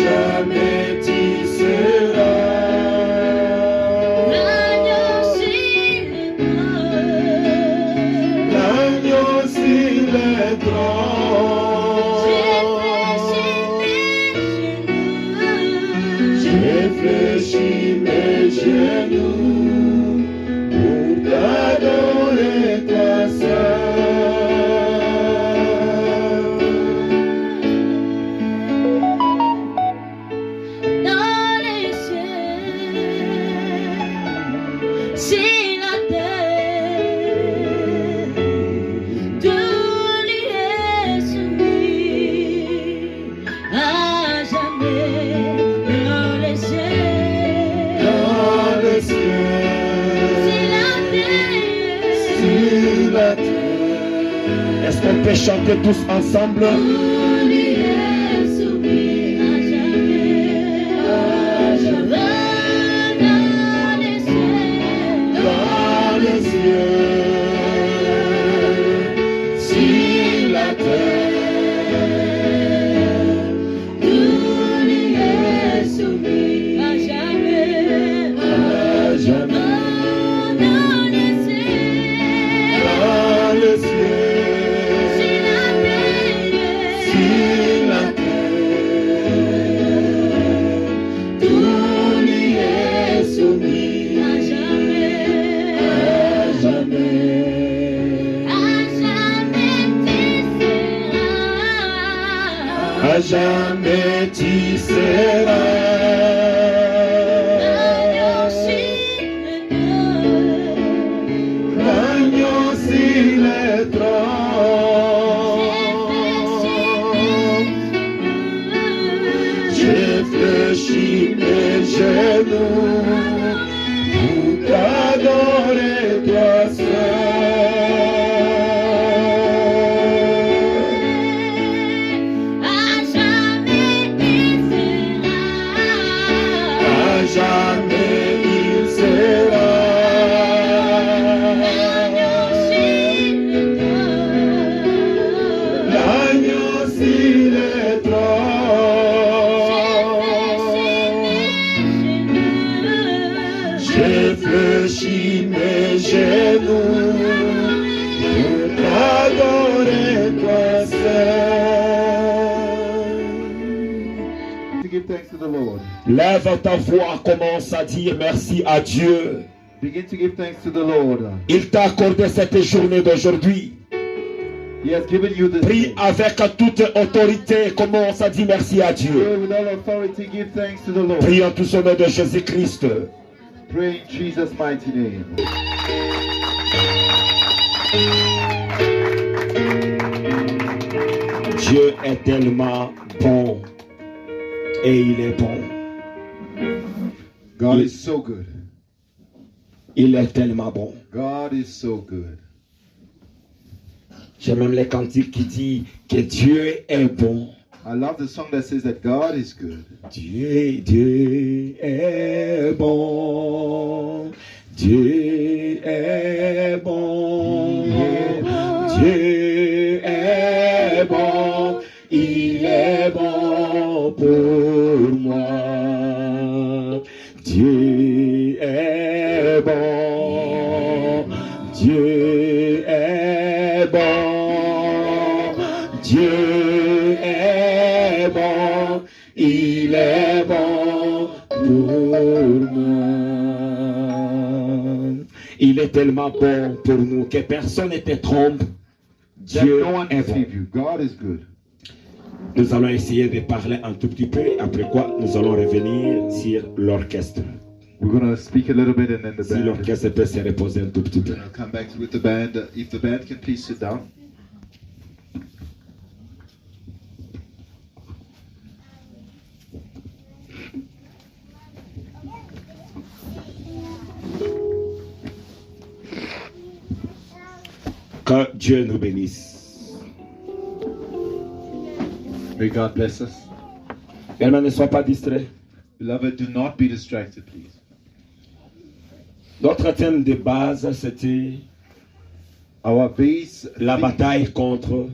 jamais tu seras. L'agneau sur le trône. J'ai fléchi mes genoux pour t'adorer toi seul. Est-ce qu'on peut chanter tous ensemble? Dans les cieux, sur la terre, tout lui est soumis à jamais, à jamais. Dans les cieux. À jamais tu seras. L'agneau sur le trône. J'ai fléchi mes genoux pour t'adorer toi seul. Jamais il sera. L'agneau sur le trône. J'ai fléchi mes genoux pour t'adorer toi seul. To give thanks to the Lord. Lève ta voix, commence à dire merci à Dieu. Begin to give thanks to the Lord. Il t'a accordé cette journée d'aujourd'hui. He has given you this Prie day. avec toute autorité, commence à dire merci à Dieu. Pray with all authority, give thanks to the Lord. Prie en tout son nom de Jésus-Christ. Pray in Jesus' mighty name. Dieu est tellement bon et il est bon. God is so good. Il est tellement bon. God is so good. J'aime même les cantiques qui disent que Dieu est bon. I love the song that says that God is good. Dieu est bon. Dieu est bon. Dieu est bon. Il est bon pour moi. Dieu est bon. Dieu est bon. Dieu est bon. Il est bon pour moi. Il est tellement bon pour nous que personne ne te trompe. That Dieu no one est can bon. deceive you. God is good. Nous allons essayer de parler un tout petit peu, après quoi nous allons revenir sur l'orchestre. We're going to speak a little bit and then the Si band. l'orchestre peut se reposer un tout petit peu. I'll come back with the band. If the band can please sit down. Que Dieu nous bénisse. May God bless us. Vraiment, ne sois pas distrait. Beloved, do not be distracted, please. Notre thème de base, c'était Our base la theme bataille contre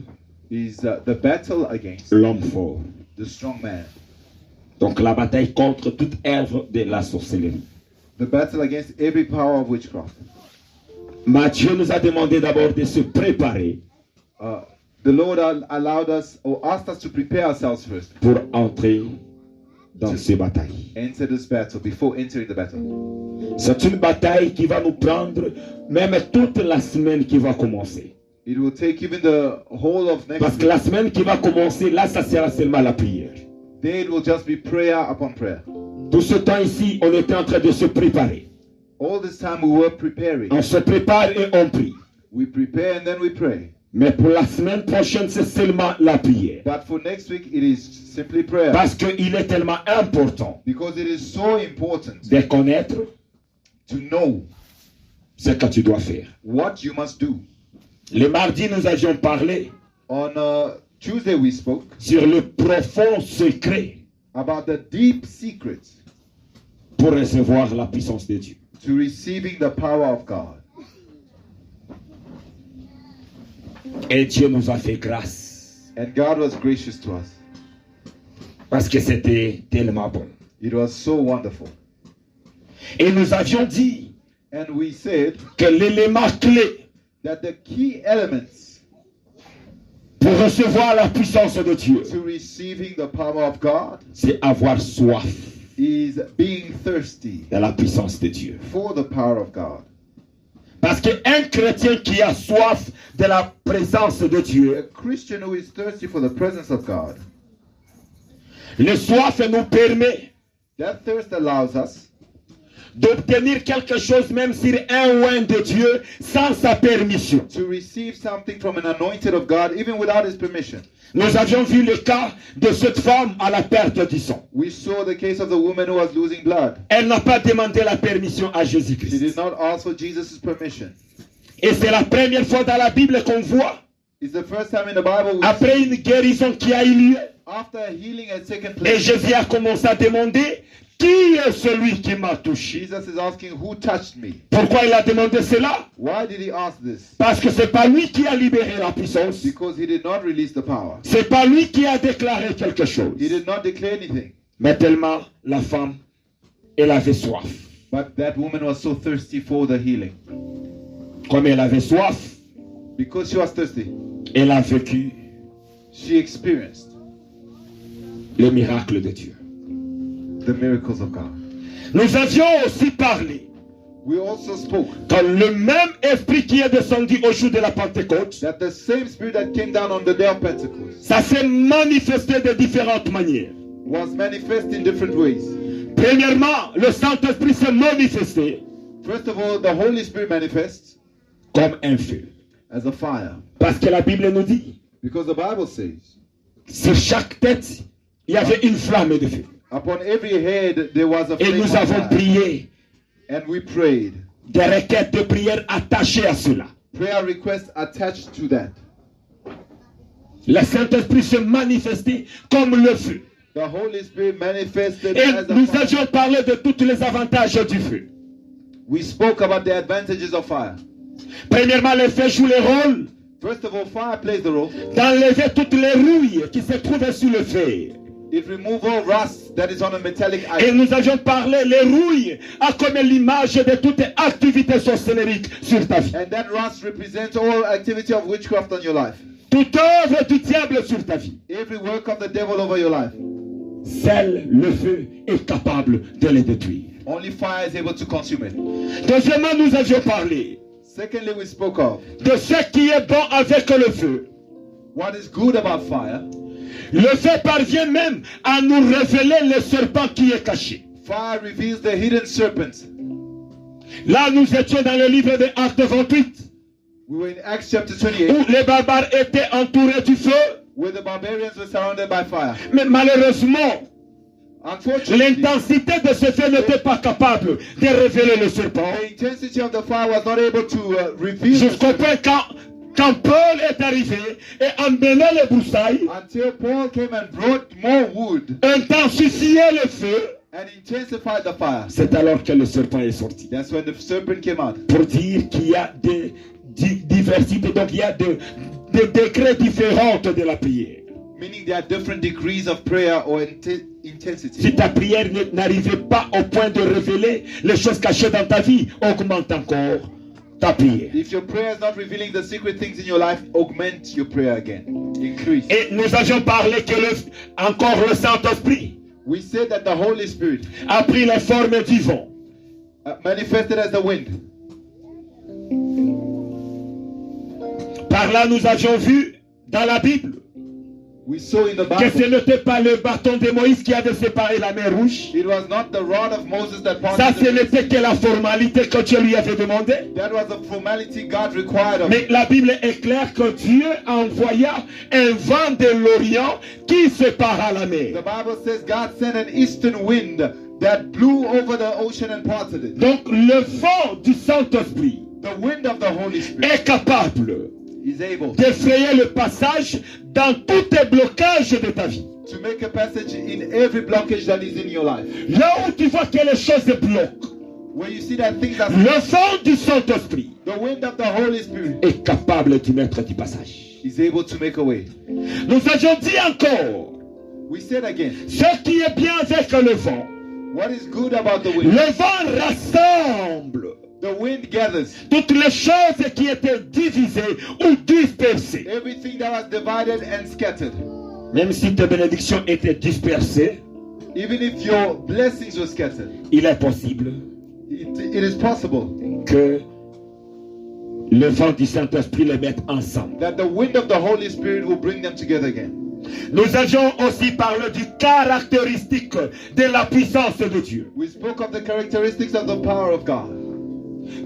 is the battle against l'homme fort. the strong man. Donc la bataille contre toute œuvre de la sorcellerie. The battle against every power of witchcraft. Matthieu nous a demandé d'abord de se préparer The Lord allowed us or asked us to prepare ourselves first. pour entrer dans ces batailles. Enter this battle before entering the battle. C'est une bataille qui va nous prendre même toute la semaine qui va commencer. It will take even the whole of next Parce que week. la semaine qui va commencer, là, ça sera seulement la prière. There it will just be prayer upon prayer. Tout ce temps ici, on était en train de se préparer. All this time we were preparing. On se prépare et on prie. We prepare and then we pray. Mais pour la semaine prochaine, c'est seulement la prière. But for next week, it is simply prayer. Parce qu'il est tellement important Because it is so important de connaître to know ce que tu dois faire. what you must do. Le mardi, nous avions parlé On Tuesday, we spoke sur le profond secret about the deep secret pour recevoir la puissance de Dieu. to receiving the power of God. Et Dieu nous a fait grâce And God was gracious to us. parce que c'était tellement bon. It was so wonderful. Et nous avions dit And we said que l'élément clé that the key elements pour recevoir la puissance de Dieu, to receiving the power of God c'est avoir soif is being thirsty de la puissance de Dieu. for the power of God. Parce qu'un chrétien qui a soif de la présence de A Dieu, Christian who is thirsty for the presence of God, le soif nous permet that thirst allows us d'obtenir quelque chose même sur un oint de Dieu sans sa permission. to receive something from an anointed of God even without his permission. Nous avions vu le cas de cette femme à la perte du sang. We saw the case of the woman who was losing blood. Elle n'a pas demandé la permission à She Jésus-Christ. did not ask for Jesus' permission. Et c'est la première fois dans la Bible qu'on voit, It's the first time in the Bible we après une guérison qui a eu lieu, after healing had taken et place, Jésus a commencé à demander, qui est celui qui m'a touché? Jesus is asking, who touched me? Pourquoi il a demandé cela? Why did he ask this? Parce que c'est pas lui qui a libéré la puissance. Because he did not release the power. C'est pas lui qui a déclaré quelque chose. He did not declare anything. Mais tellement la femme, elle avait soif. But that woman was so thirsty for the healing. Comme elle avait soif, Because she was thirsty, elle a vécu she experienced le miracle de Dieu. the miracles of God. Nous avions aussi parlé We also spoke que le même esprit qui est descendu au jour de la Pentecôte, that the same spirit that came down on the day of Pentecost ça s'est manifesté de différentes manières. was manifest in different ways. Premièrement, le Saint-Esprit s'est manifesté First of all, the Holy Spirit manifests comme un feu. as a fire. Parce que la Bible nous dit, Because the Bible says, sur chaque tête, il y avait une flamme de feu. upon every head there was a Et flame nous of avons fire. prié And we prayed. des requêtes de prière attachées à cela. Prayer requests attached to that. Le Saint-Esprit s'est manifesté comme le feu. The Holy Spirit manifested Et as a nous fire. avions parlé de tous les avantages du feu. We spoke about the advantages of fire. Premièrement, le feu joue le rôle First of all, fire plays the role. d'enlever toutes les rouilles qui se trouvaient sur le feu. It removes all rust that is on a metallic Et item. nous avions parlé, les rouilles a comme l'image de toute activité sorcellérique sur ta vie. And that rust represents all activity of witchcraft on your life. Toute œuvre du diable sur ta vie. Every work of the devil over your life. Seul le feu est capable de les détruire. Only fire is able to consume it. Deuxièmement, nous avions parlé Secondly, we spoke of de ce qui est bon avec le feu. what is good about fire. Le feu parvient même à nous révéler le serpent qui est caché. Fire reveals the hidden serpent. Là, nous étions dans le livre de Actes 28, We were in Acts chapter 28, où les barbares étaient entourés du feu. where the barbarians were surrounded by fire. Mais malheureusement, Unfortunately, l'intensité de ce feu n'était pas capable de révéler le serpent. the intensity of the fire was not able to reveal the Jusqu'au point quand Paul est arrivé et emmenait les broussailles, until Paul came and brought more wood intensifiait le feu, and intensified the fire. c'est alors que le serpent est sorti. That's when the serpent came out. Pour dire qu'il y a des diversités, donc il y a des degrés différents de la prière. Meaning there are different degrees of prayer or intensity. Si ta prière n'arrivait pas au point de révéler les choses cachées dans ta vie, augmente encore ta prière. If your prayer is not revealing the secret things in your life, augment your prayer again. Increase. Et nous avions parlé que encore le Saint-Esprit We said that the Holy Spirit a pris les formes du vent. Manifested as the wind. Par là, nous avions vu dans la Bible We saw in the que ce Bible n'était pas le bâton de Moïse qui avait séparé la mer Rouge. it was not the rod of Moses that Ça, parted ce the Red Sea. n'était que la formalité que Dieu lui avait demandé. That was a formality God required of Mais him. la Bible est claire que Dieu envoya un vent de l'Orient qui sépara la The mer. Bible says God sent an eastern wind that blew over the ocean and parted it. Donc le vent du Saint-Esprit The wind of the Holy Spirit est capable is able d'effrayer le passage dans tous les blocages de ta vie. to make a passage in every blockage that is in your life. Là où tu vois que les choses bloquent, Where you see that things are le vent du Saint-Esprit the wind of the Holy Spirit est capable d'y mettre du passage. is able to make a way. Nous avions dit encore, We said again, ce qui est bien avec le vent, what is good about the wind? le vent rassemble The wind gathers toutes les choses qui étaient divisées ou dispersées. everything that was divided and scattered. Même si tes bénédictions étaient dispersées, Even if your blessings were scattered, il est possible it is possible que le vent du Saint-Esprit les mette ensemble. that the wind of the Holy Spirit will bring them together again. Nous avions aussi parlé du caractéristique de la puissance de Dieu. We spoke of the characteristics of the power of God.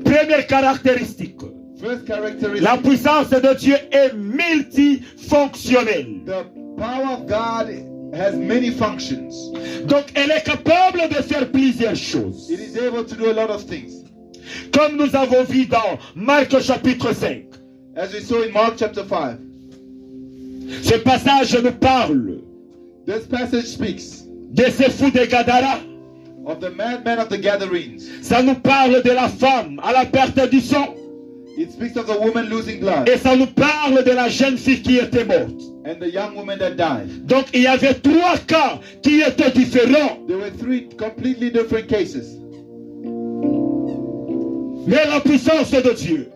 Première caractéristique, First characteristic, la puissance de Dieu est multifonctionnelle. the power of God has many functions. Donc elle est capable de faire plusieurs choses. It is able to do a lot of things. Comme nous avons vu dans Marc chapitre 5. As we saw in Mark chapter 5, Ce passage nous parle this passage speaks de ces fous de Gadara. of the madman of the Gadarenes. Ça nous parle de la femme à la perte du sang. It speaks of the woman losing blood Et ça nous parle de la jeune fille qui était morte. and the young woman that died. Donc il y avait trois cas qui étaient différents. There were three completely different cases. Mais la puissance de Dieu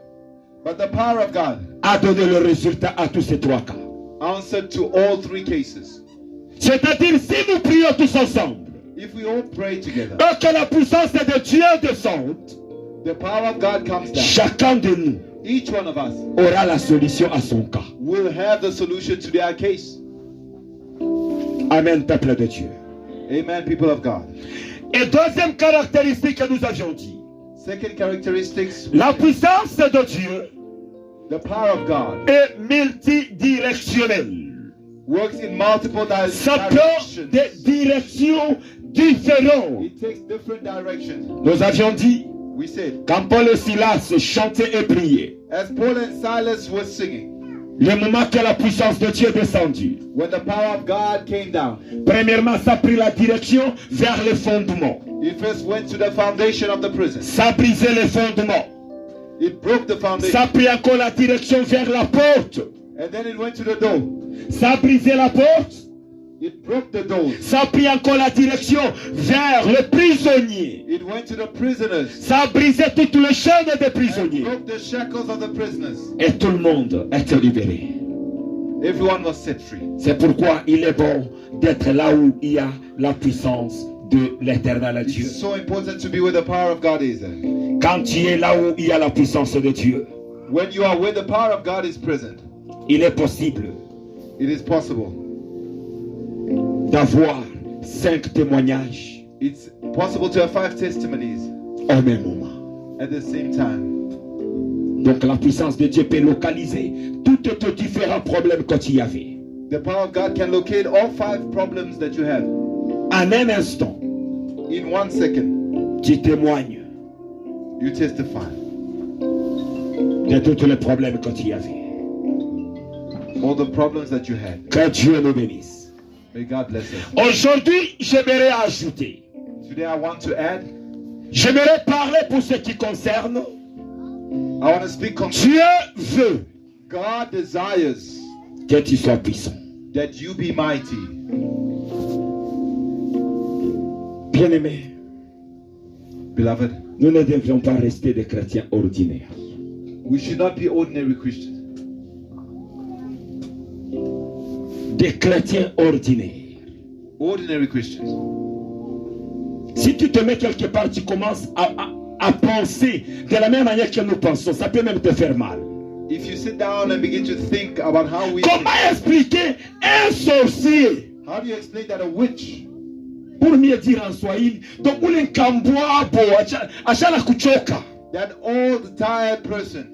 But the power of God a donné le résultat à tous ces trois cas. answered to all three cases. C'est-à-dire si nous prions tous ensemble If we all pray together, et que la puissance de Dieu descende, the power of God comes down. chacun de nous Each one of us aura la solution à son cas. will have the solution to their case. Amen, peuple de Dieu. Amen, people of God. Et deuxième caractéristique que nous avions dit, Second characteristics, la puissance de Dieu the power of God est multidirectionnelle. works in multiple Ça prend directions. des directions différentes. It takes different directions. Nous avions dit, We said, quand Paul et Silas chantaient et priaient, as Paul and Silas were singing, le moment que la puissance de Dieu est descendue, when the power of God came down, premièrement, ça a pris la direction vers les fondements. it first went to the foundation of the prison. Ça a brisé les fondements. It broke the Ça foundation. a pris encore la direction vers la porte. And then it went to the door. Ça a brisé la porte. It broke the doors. Ça a pris encore la direction vers les prisonniers. It went to the prisoners. Ça a brisé toutes les chaînes des And prisonniers. broke the shackles of the prisoners. Et tout le monde était libéré. Everyone was set free. C'est pourquoi il est bon d'être là où il y a la puissance de l'éternel Dieu. It's so important to be where the power of God is. Quand tu es là où il y a la puissance de Dieu, When you are where the power of God is present, il est possible it is possible. d'avoir 5 témoignages It's possible to have 5 testimonies au même moment. at the same time. Donc la puissance de Dieu peut localiser tous tes différents problèmes que tu y avais. The power of God can locate all 5 problems that you have. En un instant, In 1 second, tu témoignes you testify. de tous les problèmes que tu y avais. All the problems that you had. Que Dieu nous bénisse. May God bless us. Aujourd'hui, j'aimerais ajouter, Today I want to add, j'aimerais parler pour ce qui concerne I want to speak concerning Dieu veut God desires que tu sois puissant. that you be mighty. Bien-aimés, Beloved, nous ne devrions pas rester des chrétiens ordinaires. we should not be ordinary Christians. Des chrétiens ordinaires. Ordinary Christians. Si tu te mets quelque part, tu commences à penser de la même manière que nous pensons. Ça peut même te faire mal. If you sit down and begin to think about how we Comment expliquer un sorcier? how do you explain that a witch, Pour mieux dire en Swahili, donc ule nkambwabo achala kuchoka. that old tired person,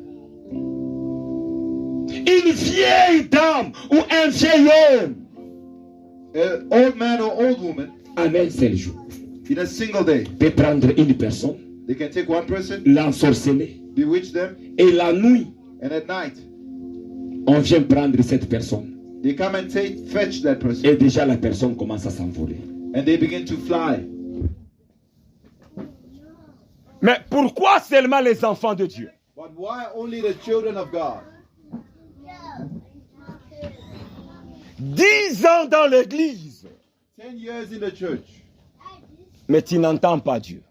Une vieille dame ou un vieil homme an old man or old woman, en un seul jour in a single day, peut prendre une personne, they can take one person, l'ensorceler, bewitch them, et la nuit, and at night on vient prendre cette personne. they come and fetch that person, Et déjà la personne commence à s'envoler. and they begin to fly. Mais pourquoi seulement les enfants de Dieu? But why only the children of God? 10 ans dans l'église, 10 years in the church, mais tu n'entends pas Dieu.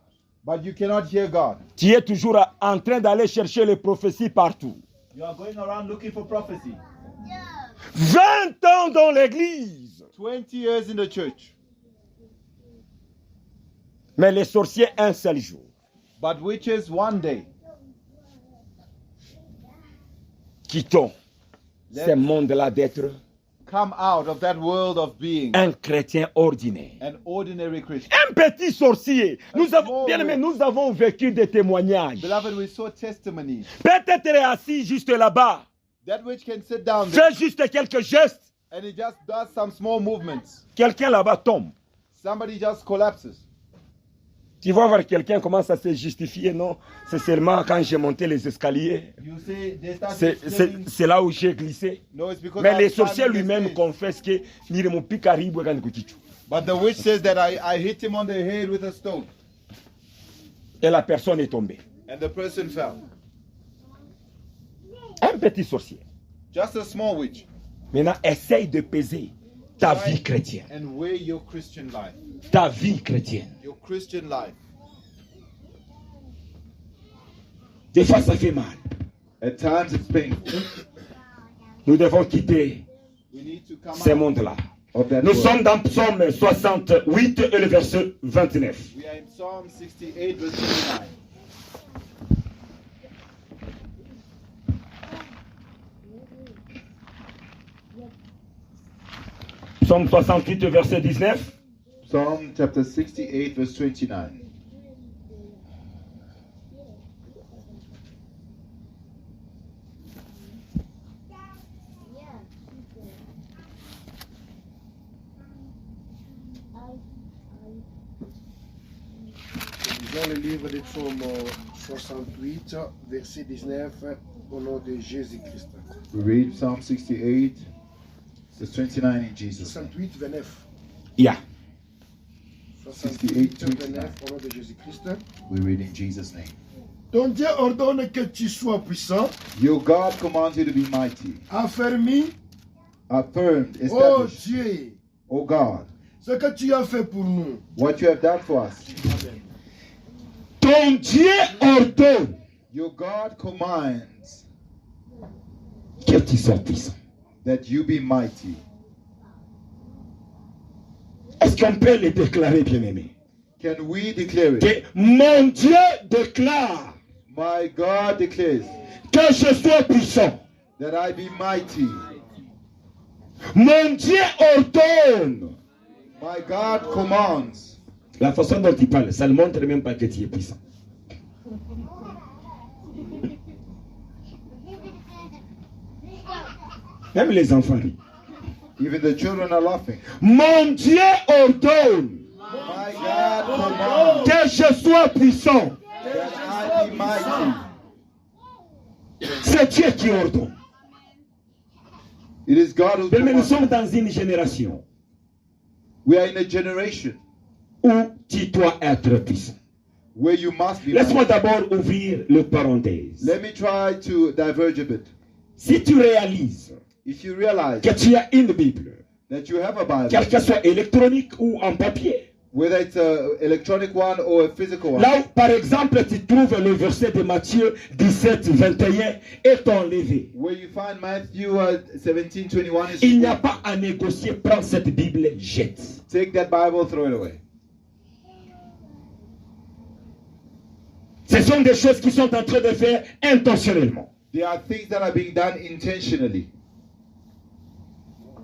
but you cannot hear God. Tu es toujours en train d'aller chercher les prophéties partout. You are going around looking for prophecy. 20 ans dans l'église, 20 years in the church, mais les sorciers un seul jour. but witches one day. Quittons ce monde-là d'être Come out of that world of being un chrétien ordinaire. an ordinary Christian. Un petit sorcier. Nous small avons, bien aimé, witch. nous avons vécu des témoignages. Beloved, we saw testimonies. Peut-être elle est assis juste là-bas. That witch can sit down there Fait juste quelques gestes. and he just does some small movements. Quelqu'un là-bas tombe. Somebody just collapses. Tu vas voir quelqu'un commence à se justifier. Non, c'est seulement quand j'ai monté les escaliers. You say they start C'est c'est là où j'ai glissé. No, it's because Mais I les was sorciers climbing the lui-même stairs. confessent que Niremoupi Karibu est Kuchichu. But the witch says that I hit him on the head with a stone Et la personne est tombée. and the person fell. Un petit sorcier. Just a small witch. Maintenant, essaye de peser ta vie chrétienne. And weigh your Christian life. Ta vie chrétienne. Your Christian life. Des fois, ça fait mal. At times it's painful. Nous devons quitter We need to come ce out monde-là. of that Nous world. sommes dans Psaume 68 et le verset 29. We are in Psalm 68 verse 29. Psaume 68, verset 19. Psalm chapter 68 verse 29. Dans le livre des Psaumes 68, verset 19, au nom de Jésus-Christ. We read Psalm 68 verse 29 in Jesus' name. 68, 29. Yeah. 68, 29, au nom de Jésus-Christ. We read in Jesus' name. Ton Dieu ordonne que tu sois puissant, Your God commands you to be mighty, affermi, affirmed, oh established. Dieu, Oh God, ce que tu as fait pour nous. what you have done for us. Ton Dieu ordonne Your God commands que tu sois puissant. that you be mighty. Est-ce qu'on peut le déclarer, bien-aimé? Can we declare it? Que mon Dieu déclare My God declares que je sois puissant. that I be mighty. Mon Dieu ordonne. My God commands. La façon dont il parle, ça ne montre même pas que tu es puissant. Même les enfants rient. Even the children are laughing. Mon Dieu ordonne My God commands que je sois puissant. that I be mighty. C'est Dieu qui ordonne. It is God who Mais nous commands. sommes dans une génération We are in a generation où tu dois être puissant. where you must be Laisse-moi mighty. d'abord ouvrir le parenthèse. Let me try to diverge a bit. Si tu réalises If you realize que tu as une Bible, that you have a Bible, quelle qu'elle soit électronique ou en papier, whether it's an electronic one or a physical one. Là où, par exemple, tu trouves le verset de Matthieu 17, 21 est enlevé. Where you find Matthew 17:21 is Il n'y a pas à négocier. Prends cette Bible, jette. take that Bible, throw it away. Ce sont des choses qui sont en train de faire intentionnellement. There are things that are being done intentionally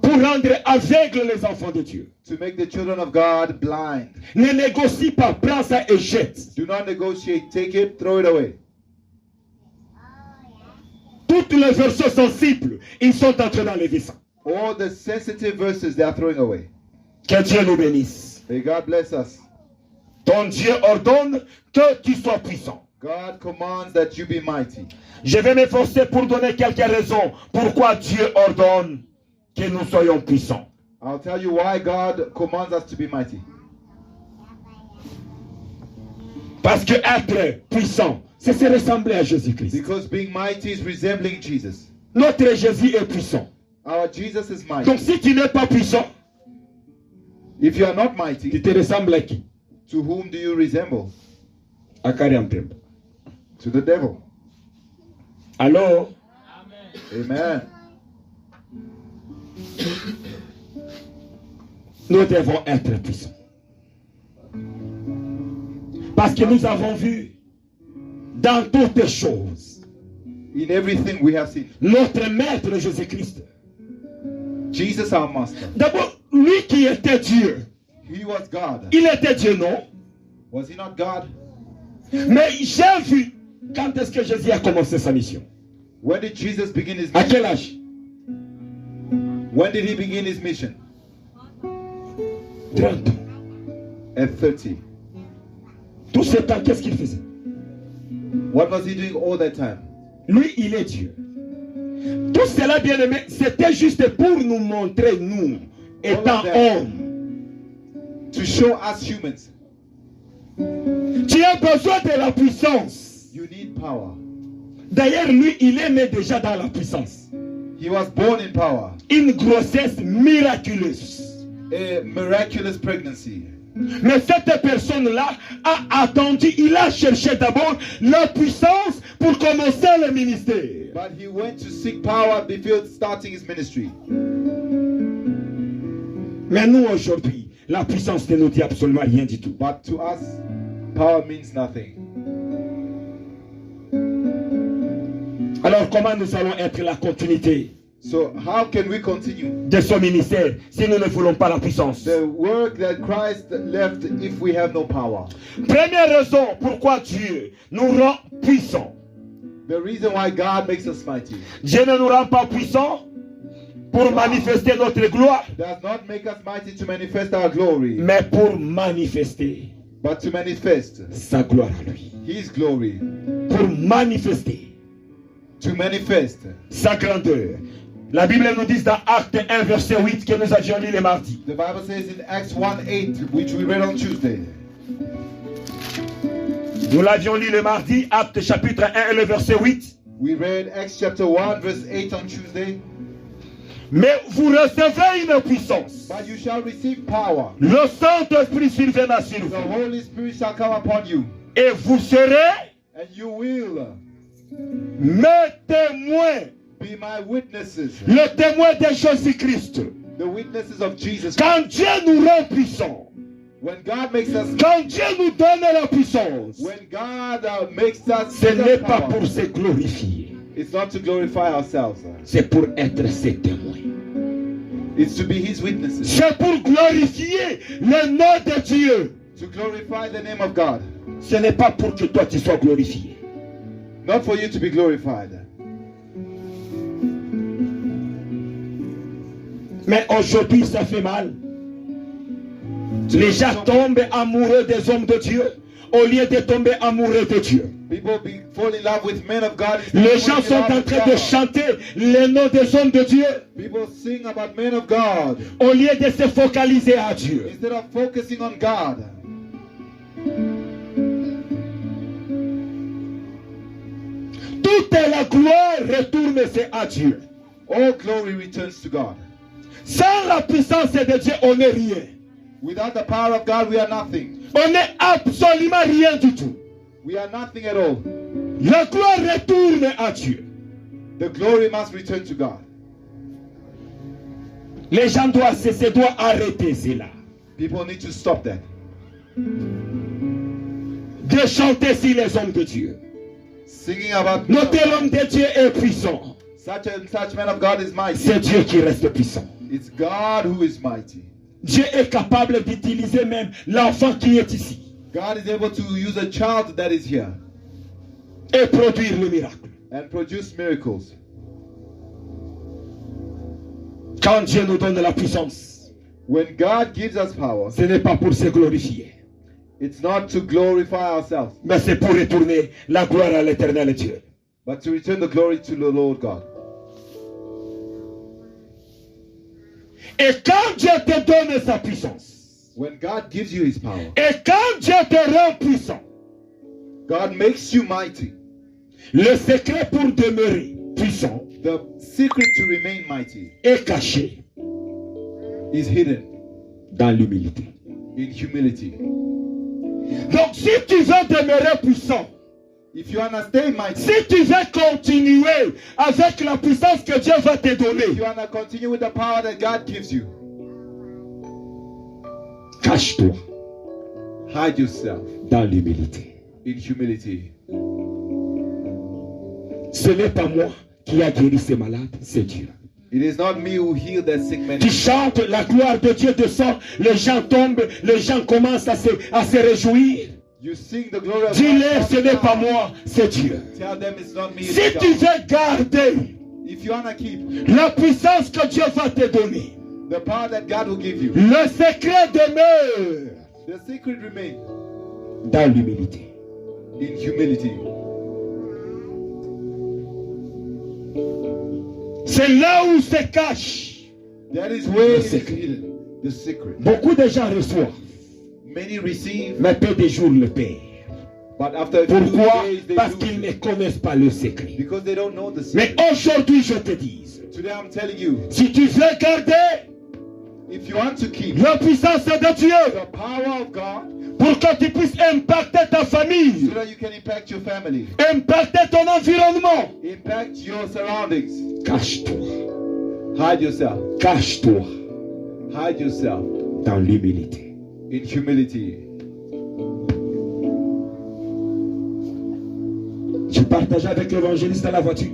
Pour rendre aveugles les enfants de Dieu. to make the children of God blind. Ne négocie pas, prends ça et jette. Do not negotiate. Take it, throw it away. Toutes les versets sensibles, ils sont en train d'enlever ça. All the sensitive verses they are throwing away. Que Dieu nous bénisse. May God bless us. Ton Dieu ordonne que tu sois puissant. God commands that you be mighty. Je vais m'efforcer pour donner quelques raisons pourquoi Dieu ordonne que nous soyons puissants. I'll tell you why God commands us to be mighty. Parce que être puissant, c'est se ressembler à Jésus-Christ. Because being mighty is resembling Jesus. Notre Jésus est puissant. Our Jesus is Donc mighty. si tu n'es pas puissant, If you are not tu mighty, te ressembles à qui? to whom do you resemble? À Kariam-Tembe. To the devil. Alors, Amen. nous devons être puissants. Parce que nous avons vu dans toutes les choses In everything we have seen. notre maître Jésus-Christ. Jesus our master. D'abord, lui qui était Dieu, He was God. il était Dieu, non? Was he not God? Mais j'ai vu quand est-ce que Jésus a commencé sa mission. When did Jesus begin his À mission? quel âge? When did he begin his mission? 30 ans. At 30. Tout ce temps, qu'est-ce qu'il faisait? What was he doing all that time? Lui, il est Dieu. Tout cela, bien aimé, c'était juste pour nous montrer, nous, étant hommes. To show us humans, Tu as besoin de la puissance. you need power. D'ailleurs, lui, il est né déjà dans la puissance. He was born in power. Une grossesse miraculeuse. A miraculous pregnancy. Mais cette personne-là a attendu, il a cherché d'abord la puissance pour commencer le ministère. But he went to seek power before starting his ministry. Mais nous, aujourd'hui, la puissance ne nous dit absolument rien du tout. But to us, power means nothing. Alors, comment nous allons être la continuité So how can we continue de son ministère si nous ne voulons pas la puissance? the work that Christ left if we have no power? Première raison pourquoi Dieu nous rend puissants. The reason why God makes us mighty Dieu ne nous rend pas puissants pour manifester notre gloire, does not make us mighty to manifest our glory, mais pour manifester but to manifest sa gloire à lui. His glory, Pour manifester to manifest. sa grandeur. La Bible nous dit dans Acte 1, verset 8 que nous avions lu le mardi. The Bible says in Acts 1:8, which we read on Tuesday. Nous l'avions lu le mardi, Acte chapitre 1 et le verset 8. We read Acts chapter 1, verse 8 on Tuesday. Mais vous recevez une puissance. But you shall receive power. Le Saint-Esprit surviendra sur The vous. Holy Spirit shall come upon you, Et vous serez and you will mes témoins. be my witnesses. Le témoin de Jésus-Christ. The witnesses of Jesus. Quand Dieu nous rend puissants, When God makes us, quand Dieu nous donne la puissance, when God makes us, ce n'est pas power, pour se glorifier, it's not to glorify ourselves. c'est pour être ses témoins. It's to be His witnesses. C'est pour glorifier le nom de Dieu. To glorify the name of God. Ce n'est pas pour que toi tu sois glorifié. Not for you to be glorified. Mais aujourd'hui, ça fait mal. Les gens tombent amoureux des hommes de Dieu au lieu de tomber amoureux de Dieu. People fall in love with men of God. Les gens sont en train de chanter les noms des hommes de Dieu People sing about men of God au lieu de se focaliser à Dieu. instead of focusing on God. Toute la gloire retourne à Dieu. All glory returns to God. Sans la puissance de Dieu, on n'est rien. Without the power of God, we are nothing. On n'est absolument rien du tout. We are nothing at all. La gloire retourne à Dieu. The glory must return to God. Les gens doivent cesser, doivent arrêter cela. People need to stop that. De chanter sur les hommes de Dieu. Singing about Notre homme de Dieu est puissant. such and such man of God is mighty. C'est Dieu qui reste puissant. It's God who is mighty. Dieu est capable d'utiliser même l'enfant qui est ici God is able to use a child that is here et produire le miracle. and produce miracles. Quand Dieu nous donne la puissance, When God gives us power, ce n'est pas pour se glorifier, it's not to glorify ourselves, mais c'est pour retourner la gloire à l'éternel Dieu. but to return the glory to the Lord God. Et quand Dieu te donne sa puissance, When God gives you his power, et quand Dieu te rend puissant, God makes you mighty. le secret pour demeurer puissant The secret to remain mighty est caché is hidden dans l'humilité. in humility. Donc si tu veux demeurer puissant, If you want to stay mighty, si tu veux continuer avec la puissance que Dieu va te if you donner, want to continue with the power that God gives you, cache-toi hide yourself dans l'humilité. in humility. Ce n'est pas moi qui a guéri ces malades, c'est Dieu. It is not me who healed that sick man. Tu chantes, la gloire de Dieu descend, les gens tombent, les gens commencent à se réjouir. You sing the glory of Dis-leur, God. ce n'est pas moi, c'est Dieu. Tell them it's not me. Si It's tu God. veux garder If you want to keep la puissance que Dieu va te donner, the power that God will give you, le secret demeure the secret remains dans l'humilité. in humility. C'est là où se cache. That is where it is secret. hidden. The secret. Beaucoup de gens reçoivent, Many receive, mais peu de jours le perdent. but after 2 Pourquoi? days they Parce lose qu'ils ne it. connaissent pas le secret. Because they don't know the Mais secret. aujourd'hui, je te dis, Today I'm telling you, si tu veux garder if you want to keep la puissance de Dieu the power of God, pour que tu puisses impacter ta famille, so that you can impact your family, impacter ton environnement, impact your surroundings, cache-toi, hide yourself, cache-toi hide yourself dans l'humilité. in humility. Je partageais avec l'évangéliste dans la voiture.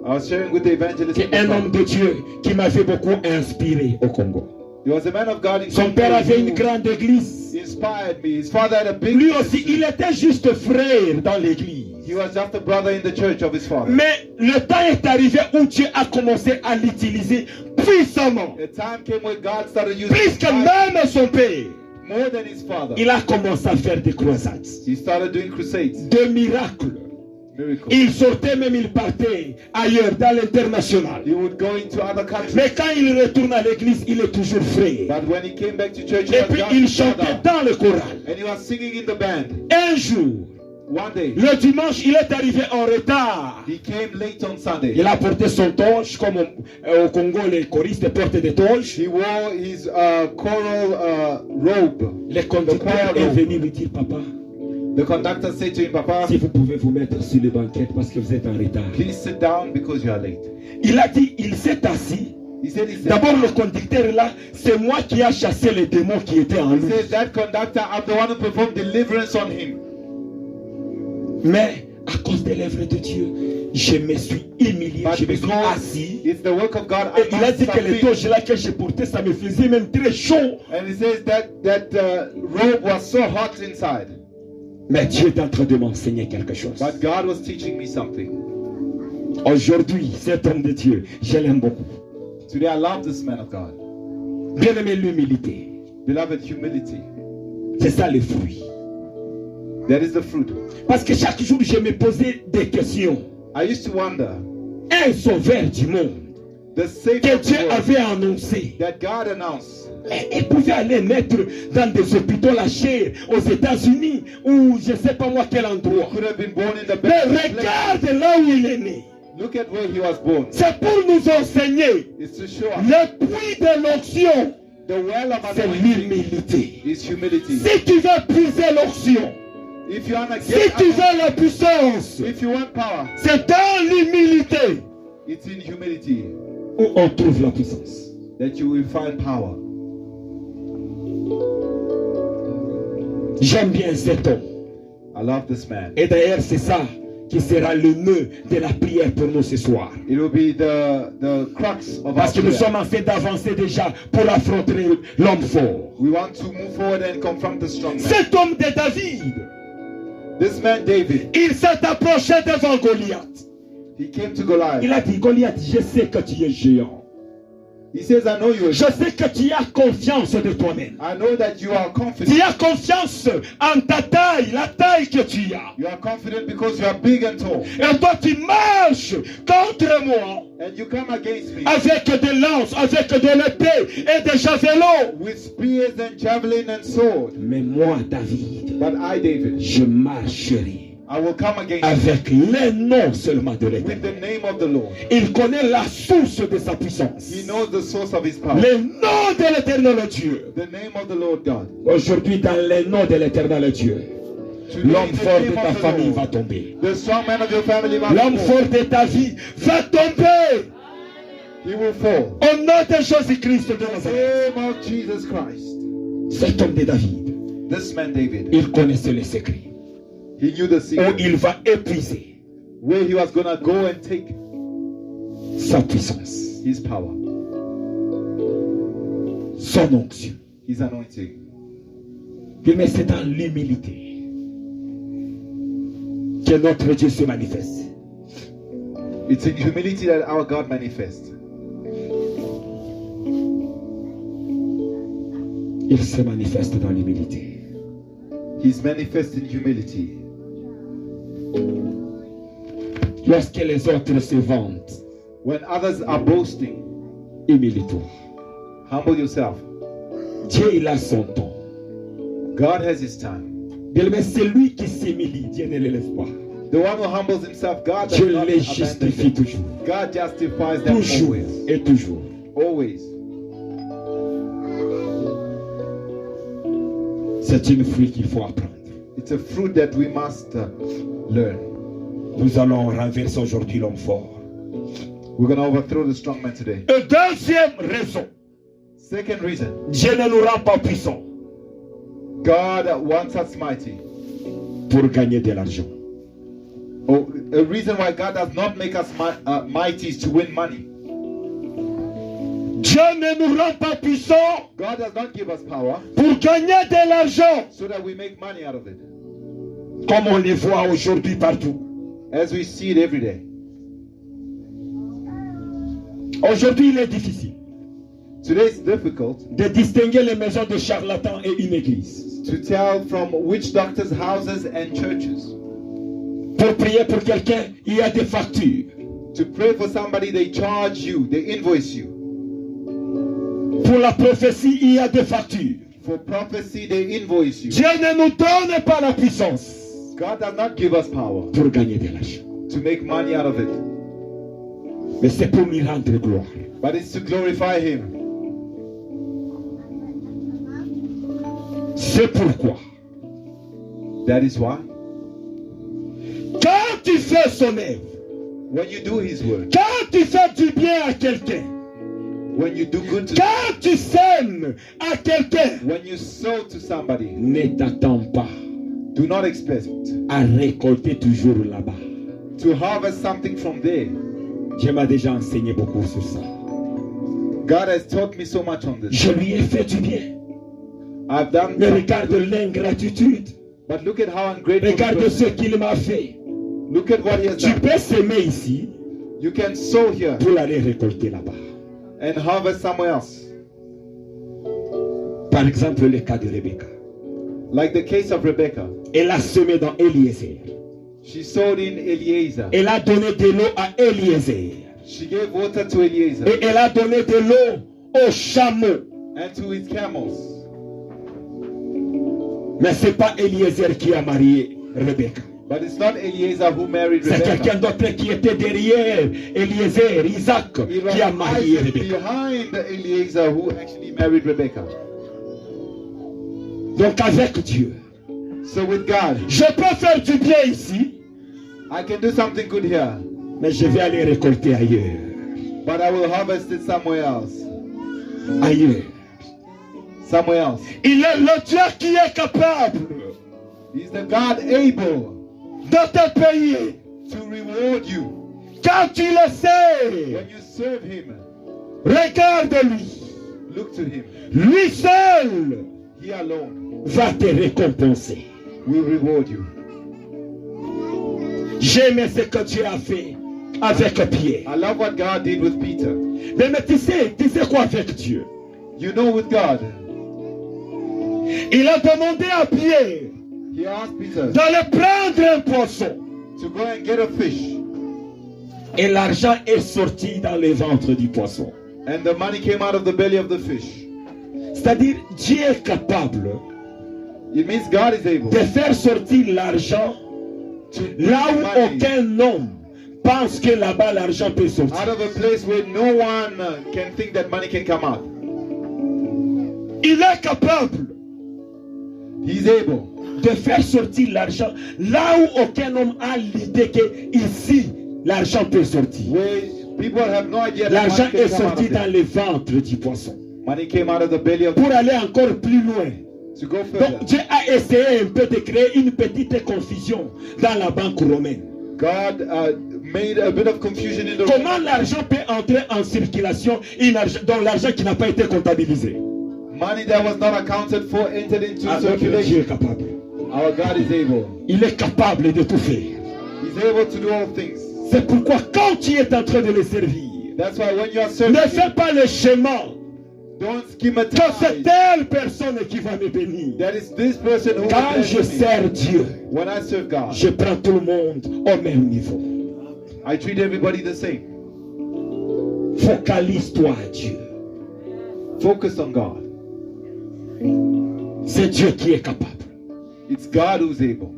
I was sharing with the evangelist. C'est un homme de Dieu qui m'avait beaucoup inspiré au Congo. He was a man of God in Son père Congo avait who une grande église. inspired me. His father had a big Lui aussi, il ministry. était juste frère dans l'église. He was just a brother in the church of his father. Mais le temps est arrivé où Dieu a commencé à l'utiliser puissamment. A time came when God started using Plus his que father même son père. more than his father. Il a commencé à faire des croisades, He started doing crusades, des miracles. miracles. Il sortait même, il partait ailleurs, dans l'international. He would go into other countries. Mais quand il retourne à l'église, il est toujours frère. But when he came back to church, he Et was puis just il his chantait brother. dans le choral. And he was singing in the band. Un jour, One day, le dimanche, il est arrivé en retard. he came late on Sunday. Il a porté son toge, comme au Congo, les choristes portent des toges. He wore his choral robe. Le conducteur est venu lui dire, papa, The conductor said to him, Papa, si vous pouvez vous mettre sur les banquettes parce que vous êtes en retard. please sit down because you are late. Il a dit, il s'est assis. He said, D'abord, le conducteur là, c'est moi qui a chassé les démons qui étaient en he lui. says, that conductor, I'm the one who performed deliverance on him. Mais à cause des lèvres de Dieu, je me suis humilié, But je me suis because assis. it's the work of God, Et I il a must dit que les submit. toges là que j'ai porté, ça me faisait même très chaud. And he says that robe was so hot inside. Mais Dieu est en train de m'enseigner quelque chose. But God was teaching me something. Aujourd'hui, cet homme de Dieu, je l'aime beaucoup. Today I love this man of God. Bien aimé, l'humilité. Beloved, humility. C'est ça le fruit. That is the fruit. Parce que chaque jour, je me posais des questions. I used to wonder, Un sauveur du monde the Savior que of the Dieu world avait annoncé. that God announced, Il pouvait aller mettre dans des hôpitaux la chair aux États-Unis ou je ne sais pas moi quel endroit. could have been born in the Mais best place. regarde là où il est né. Look at where he was born. C'est pour nous enseigner It's to show us le puits de l'onction The well of c'est anointing l'humilité. is humility. Si tu veux puiser l'onction, If you want to si get tu veux la puissance, if you want power, c'est dans l'humilité it's in humility où on trouve la puissance. that you will find power. J'aime bien cet homme. I love this man. Et d'ailleurs, c'est ça qui sera le nœud de la prière pour nous ce soir. It will be the crux of Parce our que nous prayer. sommes en fait d'avancer déjà pour affronter l'homme fort. We want to move forward and confront the strong man. Cet homme de David, This man David, il s'est approché devant Goliath. he came to Goliath. Il a dit, Goliath, je sais que tu es géant. He says, I know you. Je sais que tu as confiance de toi-même. I know that you are confident. Tu as confiance en ta taille, la taille que tu as. You are confident because you are big and tall. Et toi, tu marches contre moi And you come against me avec des lances, avec de l'épée et des javelots. with spears and javelin and sword. Mais moi, David, But I, David, je marcherai I will come against you avec le nom seulement de with l'Éternel. the name of the Lord. Il connaît la source de sa puissance. He knows the source of his power. Le nom de l'Éternel Dieu. The name of the Lord God. Aujourd'hui, dans le nom de l'Éternel Dieu, Today, l'homme in the fort de name ta of the famille Lord, va tomber. the strong man of your family L'homme must fall. fort de ta vie va tomber. He will fall. Au nom de Jésus-Christ de Nazareth. Name of Jesus Christ. Cet homme de David, This man David, il connaissait les secrets. he knew the Où secret il va épuiser where he was gonna go and take sa puissance, his power, son onction. his anointing. Mais c'est dans l'humilité que notre Dieu se manifeste. It's in humility that our God manifests. Il se manifeste dans l'humilité. He's manifest in humility. Lorsque les autres se vantent, When others are boasting, humilie-toi. humble yourself. Dieu, il a son temps. God has his time. Mais celui qui s'humilie, Dieu ne l'élève pas. The one who humbles himself, God does Dieu not les abandon justifie them. toujours. God justifies them Toujours always. et toujours. Always. C'est une fruit qu'il faut apprendre. It's a fruit that we must learn. Nous allons renverser aujourd'hui l'homme fort. We're going to overthrow the strong man today. Et deuxième raison, Second reason, Dieu ne nous rend pas puissants God wants us mighty. pour gagner de l'argent. Oh, a reason why God does not make us mighty is to win money. Dieu ne nous rend pas puissants God does not give us power pour gagner de l'argent, so that we make money out of it. comme on les voit aujourd'hui partout. As we see it every day. Aujourd'hui, il est difficile Today it's difficult de distinguer les maisons de charlatans et une église. to tell from which doctors' houses and churches. Pour prier pour quelqu'un, il y a des factures. To pray for somebody, they charge you, they invoice you. Pour la prophétie, il y a des factures. For prophecy, they invoice you. Dieu ne nous donne pas la puissance God does not give us power pour gagner de l'argent. to make money out of it, Mais c'est pour lui rendre gloire. but it's to glorify Him. C'est pourquoi, That is why, quand tu fais son œuvre, when you do His work, quand tu fais du bien à quelqu'un, when you do good to quand tu sèmes à quelqu'un, when you sow to somebody, ne t'attends pas do not expect à récolter toujours là-bas. to harvest something from there. Dieu m'a déjà enseigné beaucoup sur ça. God has taught me so much on this. Je lui ai fait du bien. I've done Mais something regarde good, l'ingratitude. but look at how ungrateful Regarde he ce is. qu'il m'a fait. Look at what He has Tu done. peux s'aimer ici You can sow here pour aller récolter là-bas. and harvest somewhere else. Par exemple, le cas de Rebecca. Like the case of Rebecca. Elle a semé dans Eliezer. She sowed in Eliezer. Elle a donné de l'eau à Eliezer. She gave water to Eliezer Et elle a donné de l'eau aux chameaux. and to his camels. Mais ce n'est pas Eliezer qui a marié Rebecca. But it's not Eliezer who married C'est Rebecca. quelqu'un d'autre qui était derrière Eliezer, Isaac, It was qui a marié Isaac Rebecca. behind Eliezer who actually married Rebecca. Donc avec Dieu, So with God, je peux faire du bien ici, I can do something good here, mais je vais aller récolter ailleurs. but I will harvest it somewhere else. Ailleurs. Somewhere else. Il est le Dieu qui est capable He's the God able de te payer. to reward you Quand tu le sais, when you serve Him. regarde-lui. Look to Him. Lui seul He alone va te récompenser. will reward you. J'aime ce que Dieu a fait avec Pierre. I love what God did with Peter. Mais tu sais quoi avec Dieu? You know, with God, Il a demandé à Pierre He asked Peter d'aller prendre un poisson. to go and get a fish, Et l'argent est sorti dans le ventre du poisson. and the money came out of the belly of the fish. C'est-à-dire, Dieu est capable It means God is able de faire sortir l'argent to là où bring money aucun homme pense que là-bas l'argent peut sortir. out of a place where no one can think that money can come out. Il est capable He's able de faire sortir l'argent là où aucun homme a l'idée que ici l'argent peut sortir. where people have no idea that L'argent money est can come out sorti of dans there. le ventre du poisson Money came out of the belly of pour aller encore plus loin. to go further. Donc Dieu a essayé un peu de créer une petite confusion dans la banque romaine. God made a bit of confusion in the Comment l'argent peut entrer en circulation dans l'argent qui n'a pas été comptabilisé? money that was not accounted for entered into Alors, Dieu circulation. est capable. Our God is able. Il est capable de tout faire. He's able to do all things. C'est pourquoi quand tu es en train de le servir, That's why when you are ne serving, fais pas le schéma don't que c'est schematize telle personne qui va me bénir. that it's this person who will Quand bless je me. sers Dieu, When I serve God, je prends tout le monde au même niveau. I treat everybody the same. Focalise-toi à Dieu. Focus on God. C'est Dieu qui est capable. It's God who's able.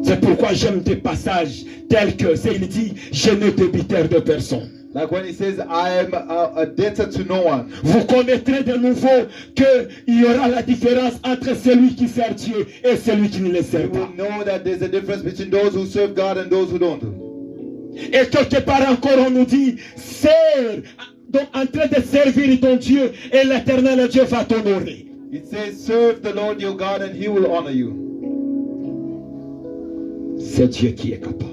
C'est pourquoi j'aime des passages tels que il dit, je n'ai débiteur de personne. Like when he says, I am a debtor to no one. Vous connaîtrez de nouveau qu'il y aura la différence entre celui qui sert Dieu et celui qui ne le You sert will pas. know that there's a difference between those who serve God and those who don't. Et quelque part encore on nous dit, sers, donc en train de servir ton Dieu et l'éternel Dieu va t'honorer. It says, serve the Lord your God and he will honor you. C'est Dieu qui est capable.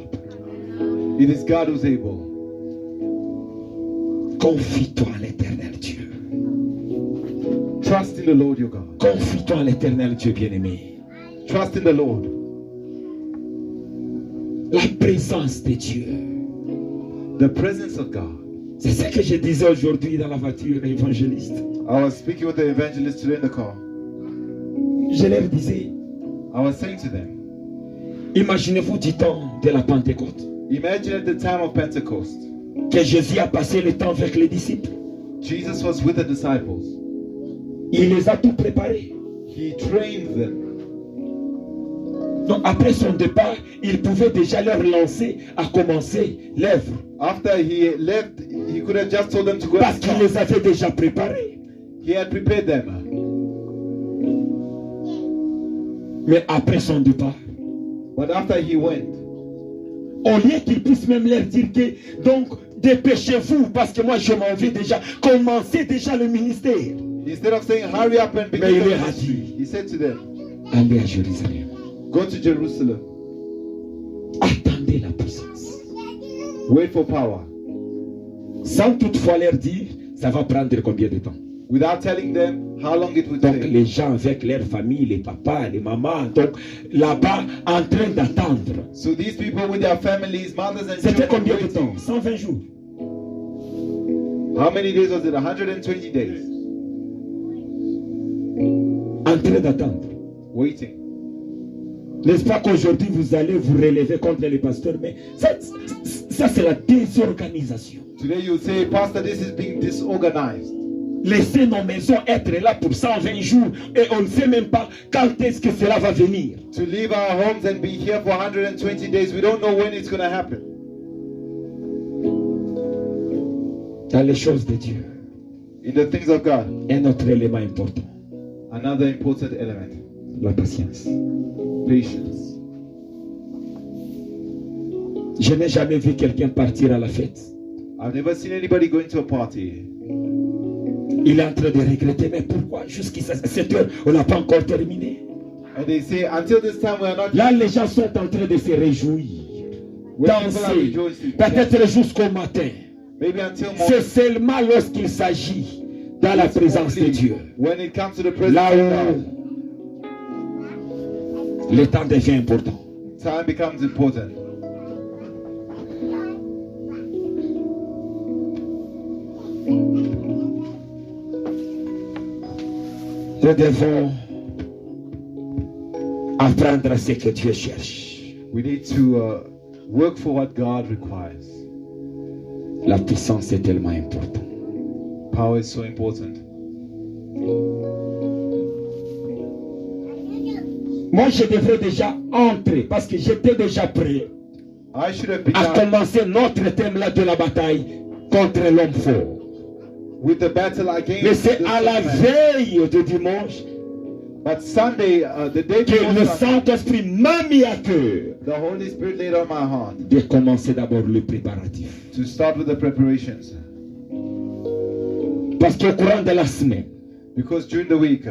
It is God who's able. Confie-toi à l'éternel Dieu. Trust in the Lord your God. Confie-toi à l'éternel Dieu bien-aimé. Trust in the Lord. La présence de Dieu. The presence of God. C'est ce que je disais aujourd'hui dans la voiture évangéliste. I was speaking with the evangelist today in the car. Je leur disais, I was saying to them, imaginez-vous du temps de la Pentecôte, imagine at the time of Pentecost, que Jésus a passé le temps avec les disciples. Jesus was with the disciples. Il les a tout préparés. He trained them. Donc après son départ, il pouvait déjà leur lancer à commencer l'œuvre. After he left, he could have just told them to go Parce and qu'il start. les avait déjà préparés. He had prepared them. Mais après son départ, But after he went, au lieu qu'il puisse même leur dire que, donc, dépêchez-vous, parce que moi je m'en vais déjà, commencez déjà le ministère. instead of saying, hurry up and begin Mais il the leur a ministry, dit, he said to them, allez à Jérusalem. go to Jerusalem. Attendez la puissance. Wait for power. Sans toutefois leur dire, ça va prendre combien de temps. Without telling them how long it would Donc take. les gens avec leur famille, les papas, les mamans, donc là-bas en train d'attendre. So these people with their families, mothers and C'était children combien de temps? waiting. 120 jours. How many days was it? 120 days. En train d'attendre. Waiting. N'est-ce pas qu'aujourd'hui vous allez vous relever contre les pasteurs, mais ça c'est la désorganisation. Today you say, Pastor, this is being disorganized. laisser nos maisons être là pour 120 jours et on ne sait même pas quand est-ce que cela va venir. To leave our homes and be here for 120 days, we don't know when it's going to happen. Dans les choses de Dieu, In the things of God, un autre élément important, another important element, la patience. patience. Je n'ai jamais vu quelqu'un partir à la fête. I've never seen anybody going to a party. Il est en train de regretter, mais pourquoi jusqu'à cette heure, on n'a pas encore terminé. And they say, until this time we are not. Là, les gens sont en train de se réjouir, danser, peut-être jusqu'au matin. Maybe until C'est morning. seulement lorsqu'il s'agit dans la présence de Dieu, When it comes to the presence là of où le temps devient important. God, time becomes important. Nous devons apprendre ce que Dieu cherche. We need to work for what God requires. La puissance est tellement importante. Power is so important. Moi, je devrais déjà entrer parce que j'étais déjà prêt I should have à begun commencer notre thème là de la bataille contre l'homme fort. with the battle against Mais c'est the à la Satan. veille de dimanche But Sunday, the day que before le Sunday, Saint-Esprit m'a mis à cœur the Holy Spirit laid on my heart de commencer d'abord le préparatif. to start with the preparations. Parce qu'au courant de la semaine, Because during the week,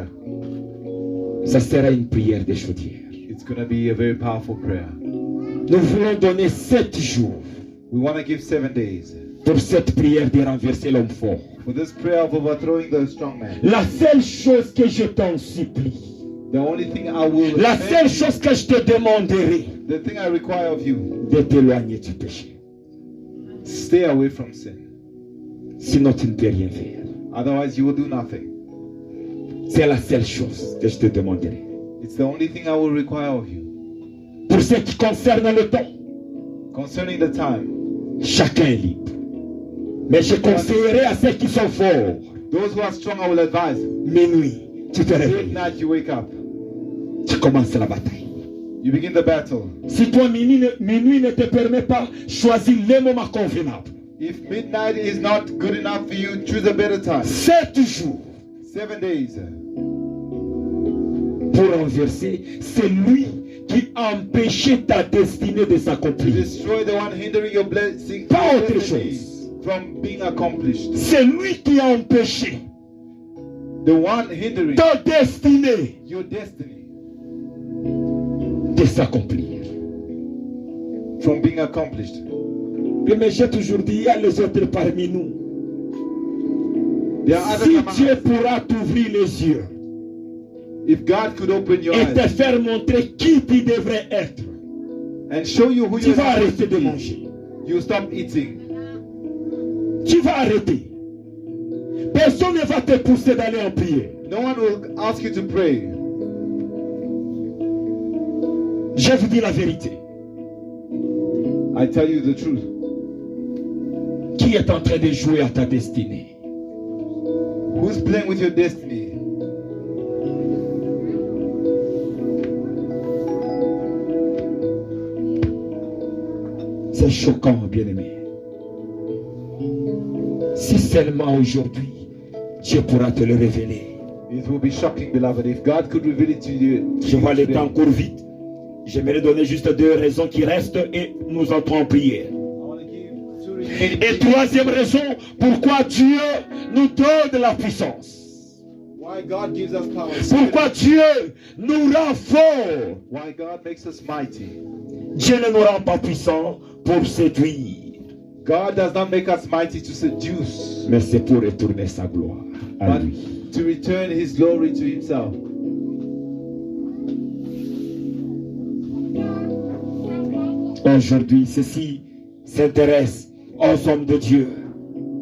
ça sera une prière de chaudière. it's going to be a very powerful prayer. Nous voulons donner 7 jours We want to give 7 days pour cette prière de renverser l'homme fort. for this prayer of overthrowing the strong man. La seule chose que je t'en supplie, The only thing I will, la seule chose que je te demanderai, the thing I require of you, de t'éloigner du péché. stay away from sin. Sinon, tu ne peux rien faire. Otherwise, you will do nothing. C'est la seule chose que je te demanderai. It's the only thing I will require of you. Pour ce qui concerne le temps, Concerning the time, chacun est libre. Mais je conseillerais à ceux qui sont forts, those who are strong, I will advise. minuit, tu te réveilles, Midnight, you wake up. tu commences la bataille. You begin the battle. Si toi, minuit ne te permet pas, choisis le moment convenable. If midnight is not good enough for you, choose a better time. 7 jours 7 days. pour renverser celui qui empêchait ta destinée de To s'accomplir. destroy the one hindering your blessing Pas your autre destiny chose. from being accomplished. C'est lui qui a empêché The one hindering ta destinée your destiny de s'accomplir. from being accomplished. Mais j'ai toujours dit, il y a les autres parmi nous. There are other Si among Dieu us. pourra t'ouvrir les yeux If God could open your et te eyes faire montrer qui tu devrais être, and show you who tu you're vas supposed arrêter to de be, manger. you stop eating. Tu vas arrêter. Personne ne va te pousser d'aller en prière. No one will ask you to pray. Je vous dis la vérité. I tell you the truth. Qui est en train de jouer à ta destinée? Who's playing with your destiny? C'est choquant, bien-aimé. Si seulement aujourd'hui, Dieu pourra te le révéler. It will be shocking, beloved, if God could reveal it to you. Je vois le temps court vite. J'aimerais donner juste 2 raisons qui restent et nous entrons en prière. I want to give 2 remaining Et 3e raison, pourquoi Dieu nous donne la puissance. why God gives us power. Pourquoi Dieu nous rend forts. Why God makes us mighty. Dieu ne nous rend pas puissants pour séduire, God does not make us mighty to seduce, mais c'est pour retourner sa gloire à but lui. to return His glory to Himself. Aujourd'hui, ceci s'intéresse aux hommes de Dieu.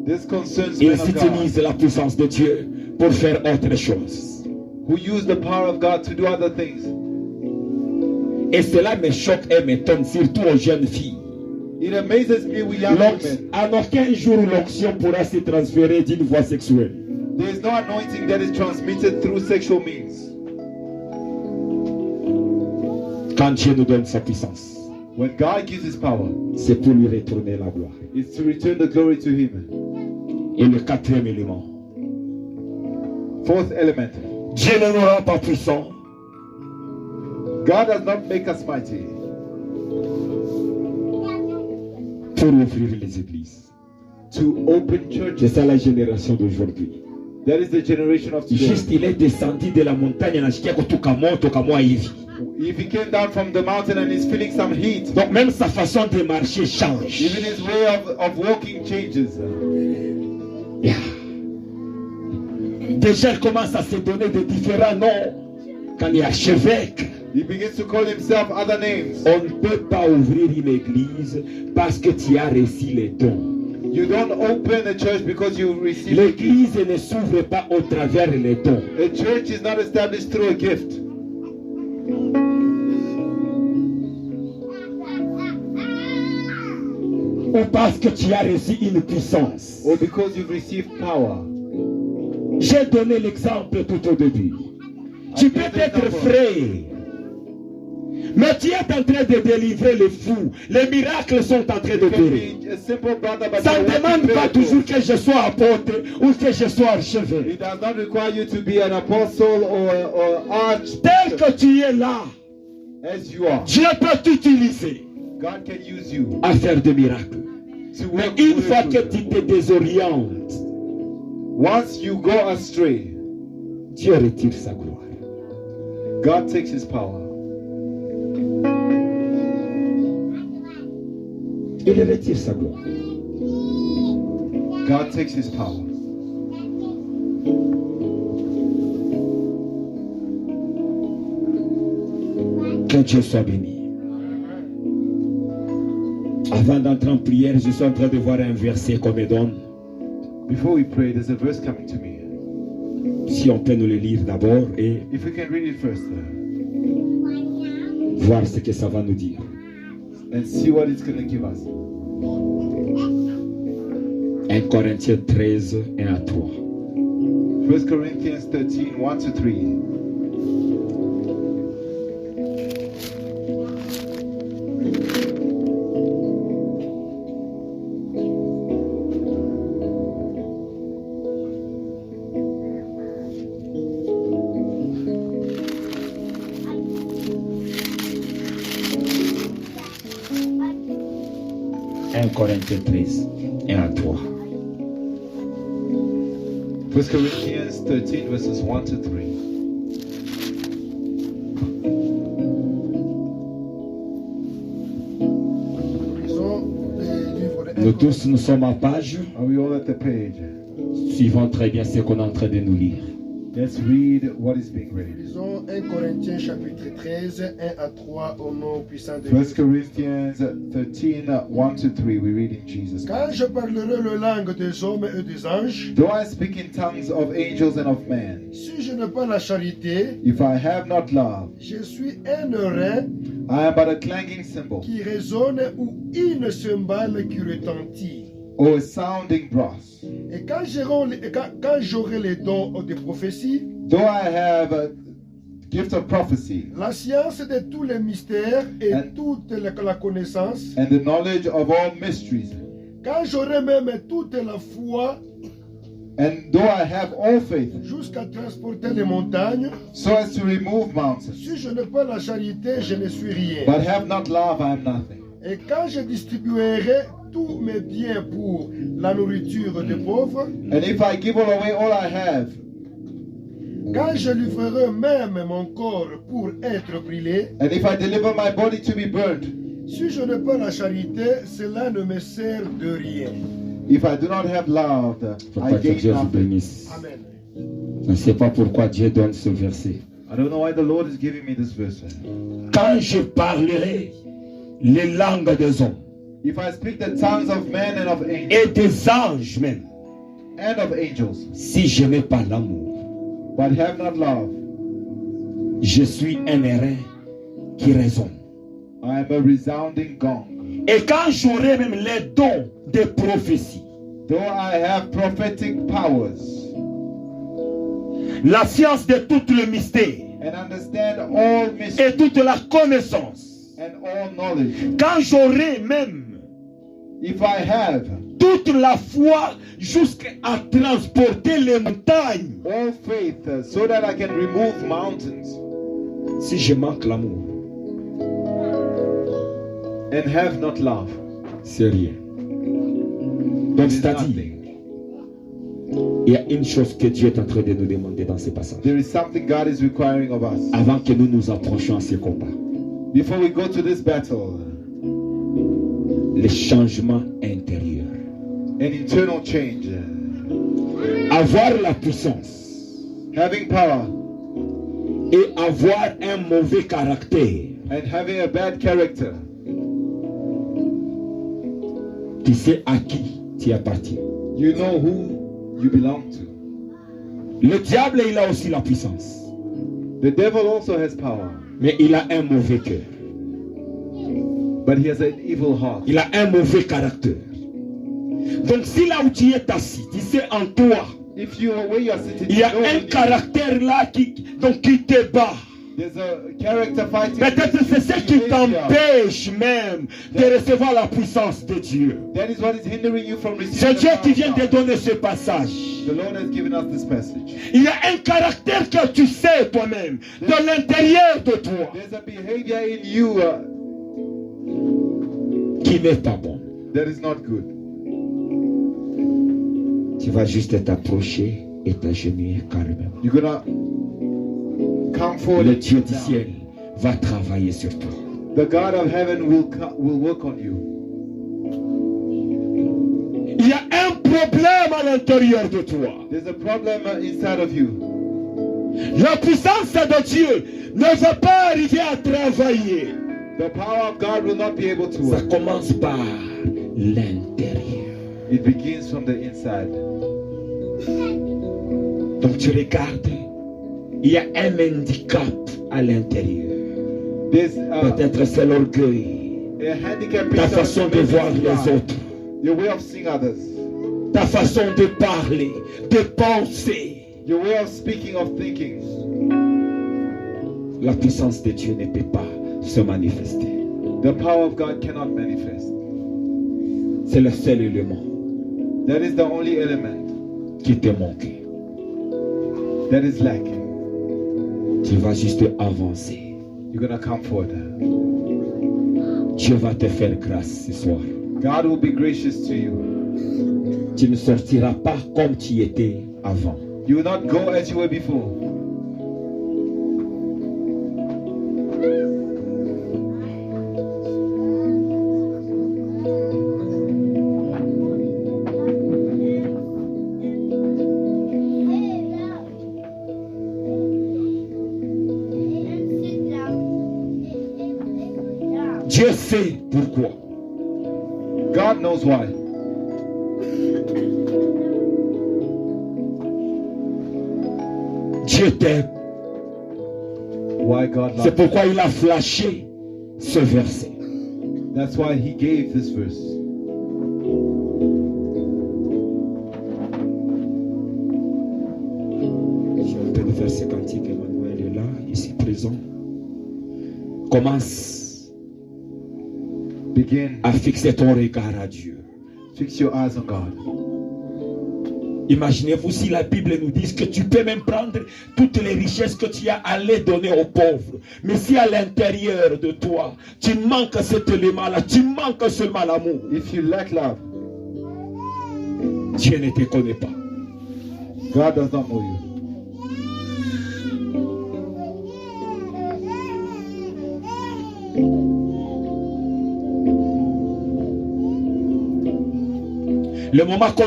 This concerns Ils men of God utilisent la puissance de Dieu pour faire autre chose. who use the power of God to do other things. Et cela me choque et m'étonne, surtout aux jeunes filles. It amazes me with young women. En aucun jour, l'onction pourra se transférer d'une voie sexuelle. There is no anointing that is transmitted through sexual means. Quand Dieu nous donne sa puissance, When God gives His power, c'est pour lui retourner la gloire. it's to return the glory to Him. Et le quatrième élément, Fourth element, Dieu ne nous rend pas puissants God does not make us mighty pour ouvrir les églises. to open C'est churches. ça la génération d'aujourd'hui. That is the generation of today. Juste il est descendu de la montagne anasikia kutoka moto hivi. If he came down from the mountain and is feeling some heat, Donc même sa façon de marcher change. even his way of walking changes. Yeah. Déjà il commence à se donner de différents noms. Quand il y a archevêque, He begins to call himself other names. on ne peut pas ouvrir une église parce que tu as reçu les dons. You don't open a church because you receive. L'église ne s'ouvre pas au travers les dons. A church is not established through a gift. Ou parce que tu as reçu une puissance. Or because you've received power. J'ai donné l'exemple tout au début. Tu peux être frère, mais tu es en train de délivrer les fous. Les miracles sont en train You can d'opérer. be a simple brother, but Ça ne you're demande working pas miracles. toujours que je sois apôtre ou que je sois archevêque. It does not require you to be an apostle or arch. Tel que tu es là, As you are, Dieu peut t'utiliser God can use you à faire des miracles. to Mais work une fois que miracles. tu te désorientes, Once you go astray, Dieu retire sa gloire. God takes His power. Il retire sa gloire. God takes His power. Que Dieu soit béni. Avant d'entrer en prière, je suis en train de voir un verset qu'on me donne. Before we pray, there's a verse coming to me. Si on peut nous le lire d'abord et If we can read it first voir ce que ça va nous dire. and see what it's going to give us. 1 Corinthiens 13, 1 à 3. 1 Corinthians 13, 1 to 3. Corinthiens 13, 1 à 3. 1 Corinthians 13, verses 1 to 3. Lisons les livres de Nous tous, nous sommes en page. Are we all at the page? Suivons très bien ce qu'on est en train de nous lire. Let's read what is being read. Lisons 1 Corinthiens chapitre 13, 1 à 3 au nom puissant de 1 Jésus. Corinthians 13, 1 to 3. We read in Jesus' name. Quand je parlerai la langue des hommes et des anges, Though I speak in tongues of angels and of men, si je n'ai pas la charité, if I have not love, je suis un rein I am but a clanging cymbal qui résonne ou une cymbale qui retentit. or a sounding brass. Et quand j'aurai les dons de prophétie, Though I have a gift of prophecy la science de tous les mystères et And- toute la connaissance, and the knowledge of all mysteries, quand j'aurai même toute la foi and though I have all faith, jusqu'à transporter les montagnes, so as to remove mountains, si je n'ai pas la charité, je ne suis rien. but have not love, I am nothing. Et quand je distribuerai tous mes biens pour la nourriture des pauvres, And if I give all away all I have, quand je livrerai même mon corps pour être brûlé, and if I deliver my body to be burnt, si je n'ai pas la charité, cela ne me sert de rien. if I do not have love, I Pourquoi que gain Dieu vous nothing. bénisse. Amen. Je ne sais pas pourquoi Dieu donne ce verset. I don't know why the Lord is giving me this verse. Quand je parlerai les langues des hommes If I speak the tongues of men and of angels, et des anges même, and of angels, si je n'ai pas l'amour, but have not love, je suis un airain qui résonne. I am a resounding gong. Et quand j'aurai même les dons de prophétie, Though I have prophetic powers, la science de tout le mystère and understand all mystery et toute la connaissance. and all knowledge. Quand j'aurai même If I have toute la foi jusqu'à transporter les montagnes, all faith so that I can remove mountains si je manque l'amour, and have not love, c'est rien. Donc it is c'est-à-dire, nothing. il y a une chose que Dieu est en train de nous demander dans ces passages. There is something God is requiring of us. Avant que nous nous approchions à ce combat. Before we go to this battle, Le changement intérieur. an internal change, Avoir la puissance having power et avoir un mauvais caractère. and having a bad character. Tu sais à qui tu appartiens. You know who you belong to. Le diable, il a aussi la puissance. The devil also has power, Mais il a un mauvais cœur. but he has an evil heart. Il a un mauvais caractère. Donc si là où tu es assis, tu sais en toi, If you are where you are sitting, il y a you know un in you, caractère là qui te bat. there's a character fighting. Peut-être c'est ce qui behavior. t'empêche même de recevoir la puissance de Dieu. That is what is hindering you from receiving C'est the Dieu power qui of vient God. te donner ce passage. The Lord has given us this passage. Il y a un caractère que tu sais toi-même, de l'intérieur de toi, There's a behavior in you qui n'est pas bon. that is not good. Tu vas juste t'approcher et t'agenouiller calmement. You're gonna come forward. Le and Dieu sit du down. ciel va travailler sur toi. The God of heaven will work on you. Il y a un problème à l'intérieur de toi. There's a problem inside of you. La puissance de Dieu ne va pas arriver à travailler. The power of God will not be able to Ça work. commence par l'intérieur. It begins from the inside. Donc tu regardes, il y a un handicap à l'intérieur. There's Peut-être c'est l'orgueil, a handicap ta inside façon of de you. voir les autres, Your way of seeing others. ta façon de parler, de penser. Your way of speaking, of thinking. La puissance de Dieu ne peut pas se manifester. The power of God cannot manifest. C'est le seul élément That is the only element qui te manque. that is lacking. Tu vas juste avancer. You're gonna come forward. Dieu va te faire grâce ce soir. God will be gracious to you. Tu ne sortiras pas comme tu étais avant. You will not go as you were before. Dieu sait pourquoi. God knows why. Dieu t'aime. Why God C'est loves. pourquoi il a flashé ce verset. That's why He gave this verse. J'ai un peu de verset cantique, Emmanuel est là, ici présent. Commence Begin. à fixer ton regard à Dieu. Fix your eyes on God. Imaginez-vous si la Bible nous dit que tu peux même prendre toutes les richesses que tu as à les donner aux pauvres. Mais si à l'intérieur de toi, tu manques cet élément-là, tu manques seulement l'amour, If you lack love, Dieu ne te connaît pas. God does not know you. Le moment qu'on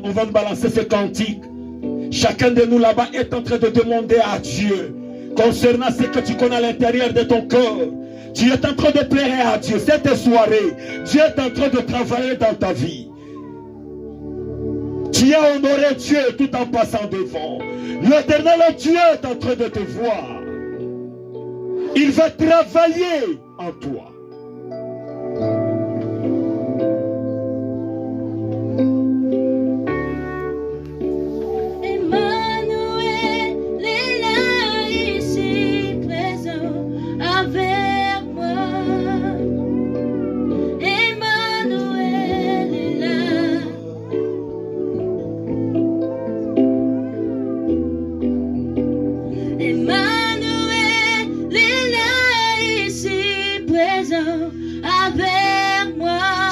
on va balancer ce cantique, chacun de nous là-bas est en train de demander à Dieu concernant ce que tu connais à l'intérieur de ton cœur. Tu es en train de plaire à Dieu. Cette soirée, Dieu est en train de travailler dans ta vie. Tu as honoré Dieu tout en passant devant. L'Éternel Dieu est en train de te voir. Il va travailler en toi. Emmanuel,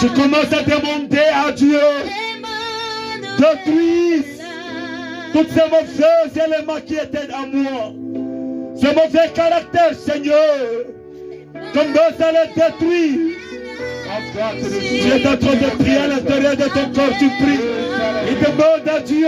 Tu commences à demander à Dieu détruise toutes ces mauvais éléments qui étaient en moi. Ce mauvais caractère, Seigneur. Commence à les détruire. Tu es en train de prier à l'intérieur de ton corps, tu pries. Et demande à Dieu.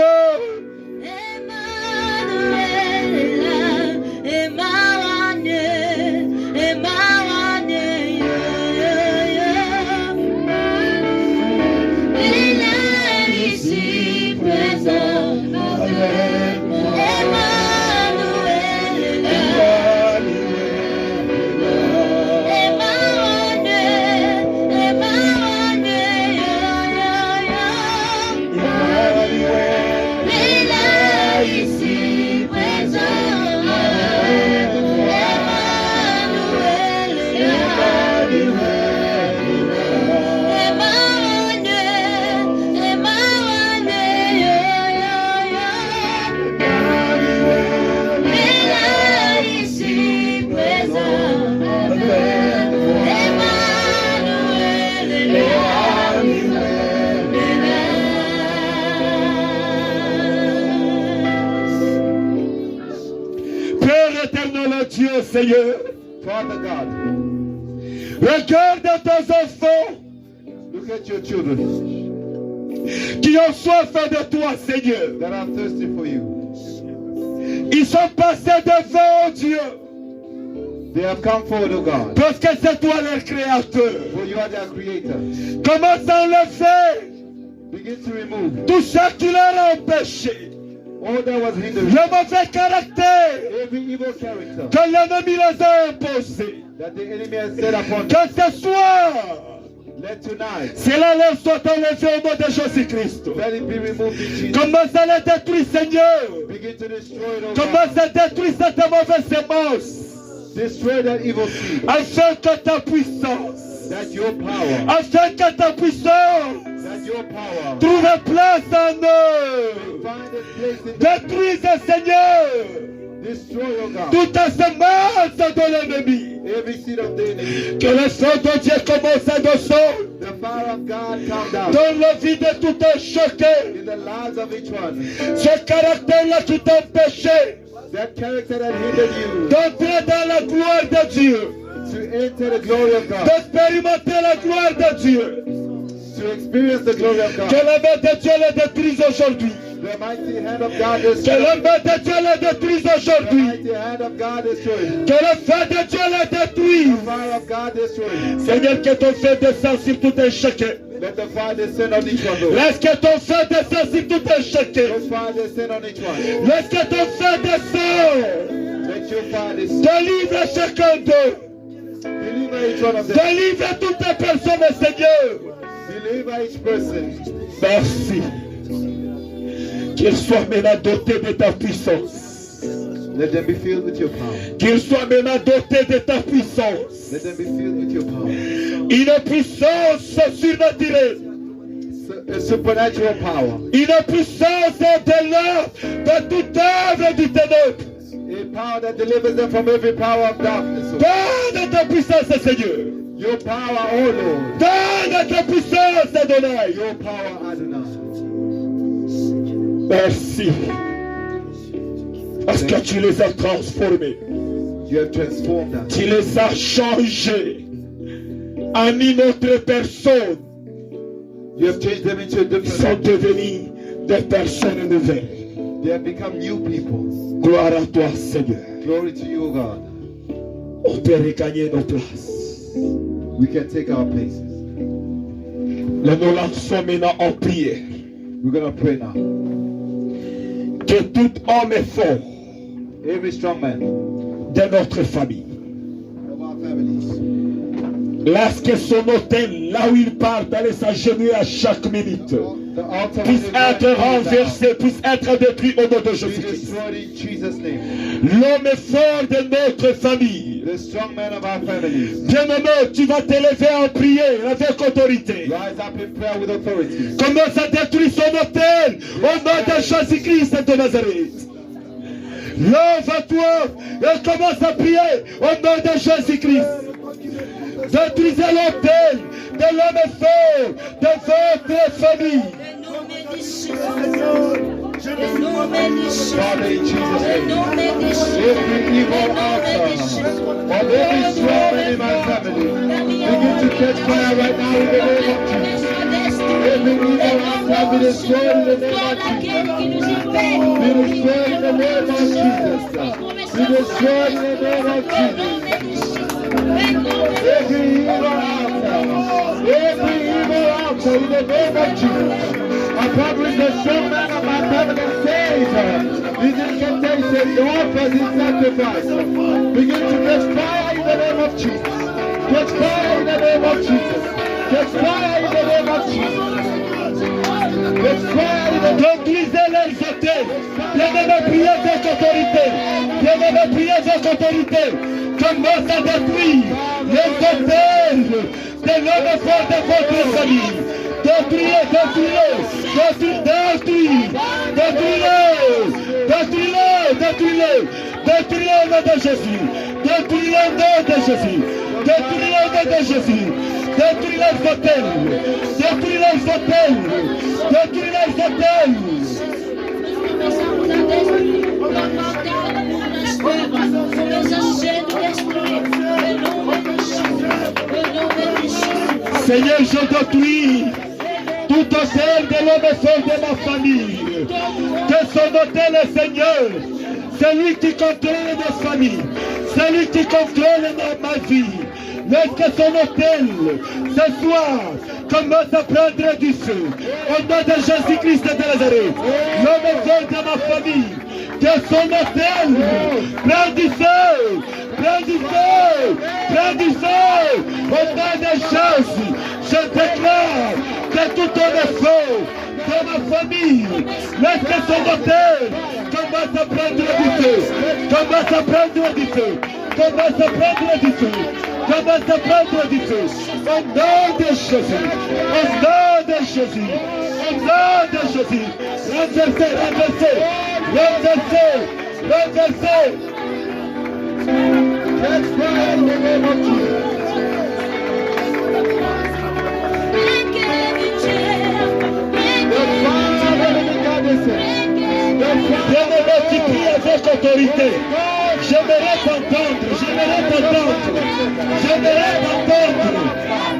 Dieu, Seigneur, Father God, regarde tes enfants look at your children qui ont soif de toi, Seigneur. that are thirsty for you. Ils sont passés devant Dieu They have come forward, O God, parce que c'est toi le Créateur. for you are their creator. Commence à enlever Begin to remove tout ce qui leur a empêché, all that was hindering, le mauvais caractère every evil character que l'ennemi les a imposé. that the enemy has set upon Que ce soit, Let tonight, cela leur soit enlevé au nom de Jésus-Christ. let it be removed in Jesus. Commence à les détruire, Seigneur. Begin to destroy it, O Commence God. à détruire cette mauvaise sémence. Destroy that evil seed. Afin que ta puissance, That your power, afin que ta puissance that your power, trouve place en eux. find its place in Détruise, Seigneur, destroy, O God, toute semence de l'ennemi. every seed of the enemy. Que le sang de Dieu commence à descendre The fire of God come down dans la vie de tout un chacun. in the lives of each one. Ce caractère-là qui t'empêchait That character that hindered you d'entrer dans la gloire de Dieu, to enter the glory of God, d'expérimenter la gloire de Dieu. to experience the glory of Que God. la main de Dieu le détruise aujourd'hui. The mighty hand of God is Que la main de Dieu le détruise the aujourd'hui. mighty hand of God destroyed. Que le feu de Dieu le The détruise. fire of God destroyed. Seigneur, que ton feu descende sur tout un chacun. Let the fire descend on each one, Lord. Laisse que ton feu descende sur tout un chacun. Let fire descend on each one. Laisse que ton feu descende. Let your fire descend. Délivre chacun d'eux. Deliver each one of them. Délivre toutes les personnes, Seigneur. Deliver each person. Merci. Qu'ils soient maintenant dotés de ta puissance. Let them be filled with your power. Qu'ils soient maintenant dotés de ta puissance. Let them be filled with your power. Une puissance surnaturelle. A supernatural power. Une puissance de toute œuvre du ténèbre. A power that delivers them from every power of darkness. Donne ta puissance, Seigneur. Your power, oh Lord. Donne ta puissance, Adonai. Your power, Adonai. Merci. Parce que tu les as transformés. You have transformed us. Tu les as changés en une autre personne. You have changed them into a Ils different. sont devenus des personnes nouvelles. They have become new people. Gloire à toi, Seigneur. Glory to you, O God. On peut regagner nos places. We can take our places. Nous nous lançons maintenant en prière. We're going to pray now. Que tout homme est fort Every strong man de notre famille. of our families. Lorsque son hôtel, là où il part, d'aller s'agenouiller à chaque minute, The altar puisse of the être renversé, puisse être détruit au nom de be Jésus-Christ. destroyed in Jesus' name. L'homme est fort de notre famille. The strong man of our families. Bien-aimé, tu vas t'élever en prière avec autorité. Rise up in prayer with authority. Commence à détruire son hôtel au nom de Jésus-Christ de Nazareth. Lève-toi et commence à prier au nom de Jésus-Christ. Détruisez l'autel de l'homme fort de votre famille. Father, in Jesus' name, every evil altar of every strong man in my family, begin to catch fire right now in the name of Jesus. Every evil altar be destroyed in the name of Jesus. Be destroyed in the name of Jesus. Be destroyed in the name of Jesus. Every evil altar in the name of Jesus. I promise the strong man of my family says, this incantation, the offers in sacrifice. Begin to catch fire in the name of Jesus. Catch fire in the name of Jesus. Catch fire in the name of Jesus. Catch fire in the name of Jesus. Détruisez les autels. Bien-aimés, priez avec autorité. Bien-aimés, priez avec autorité. Commence à détruire les autels de l'homme fort de votre famille. Détruisez, détruisez, détruisez, détruisez, détruisez, détruisez au nom de Jésus. Détruisez au nom de Jésus. Détruisez au nom de Jésus. Détruisez les hôtels. Détruisez les hôtels. Détruisez les hôtels. Seigneur, je détruis tout hôtel de l'homme fort de ma famille. Que son hôtel est Seigneur. C'est lui qui contrôle ma famille. C'est lui qui contrôle ma vie. Laisse que son hôtel, ce soir, commence à prendre du feu. Au nom de Jésus-Christ de Nazareth, l'homme fort de ma famille. Que son hôtel prenne du feu. Prends du feu! Prends du feu! Au nom de Jésus, je déclare que tout homme feu de ma famille, laisse que son hôtel commence à prendre du feu! Commence à prendre du feu! Commence à prendre du feu! Commence à prendre du feu! Au nom de Jésus! Au nom de Jésus! Au nom de Jésus! Renversez! Renversez! Renversez! Renversez! Catch fire in the name of Jesus. The fire of the living God is here. Bien-aimé qui prie avec autorité, j'aimerais t'entendre, j'aimerais t'entendre, j'aimerais t'entendre.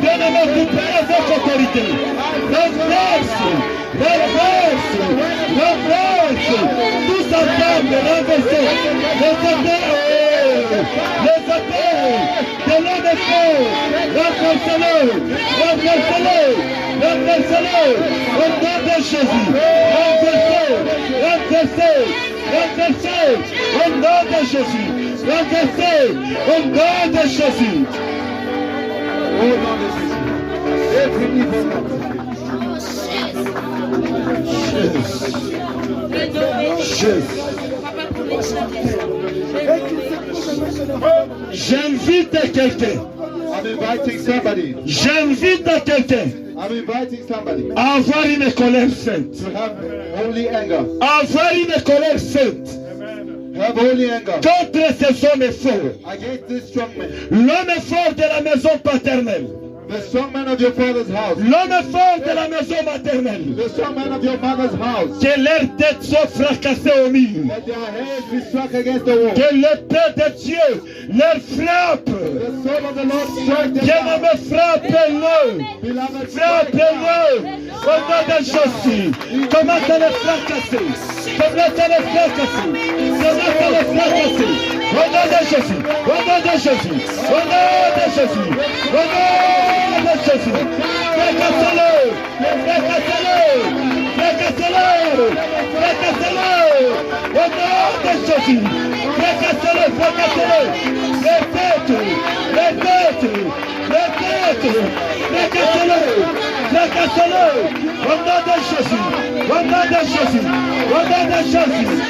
Bien-aimé qui prie avec autorité, renverse, renverse, renverse, tous ensemble, renversez, les autels de l'homme fort, renversez-le, renversez-le, renversez-le, au nom de Jésus, renversez, renversez, renversez, au nom de Jésus, renversez, au nom de Jésus. Au nom de Jésus. Every evil J'invite quelqu'un. I'm inviting somebody. J'invite quelqu'un I'm inviting somebody à avoir une colère sainte. to have holy anger. Avoir une colère sainte Have holy anger contre ces hommes forts. against this strong man. L'homme fort de la maison paternelle. The strong man of your father's house. L'homme fort de la maison maternelle. The strong man of your mother's house. Que leurs têtes soient fracassées au mur. Let their heads be struck against the wall. Que l'épée de Dieu leur frappe. The sword of the Lord strike them Bien down. aimé, frappez-le. Beloved, strike Frappez-le. Au nom de Jésus. Commence à les fracasser. Commence à les fracasser. Commence à les fracasser. Au nom de Jésus. Au nom de Jésus. Au nom de Jésus. Au nom de Jésus. Fracassez-le. Fracassez-le. Fracassez-le. Fracassez-le. Au nom de Jésus. Fracassez-le. Fracassez-le. Les têtes. Les têtes. Les têtes. Fracassez-le. Fracassez-le. Au nom de Jésus. Au nom de Jésus. Au nom de Jésus.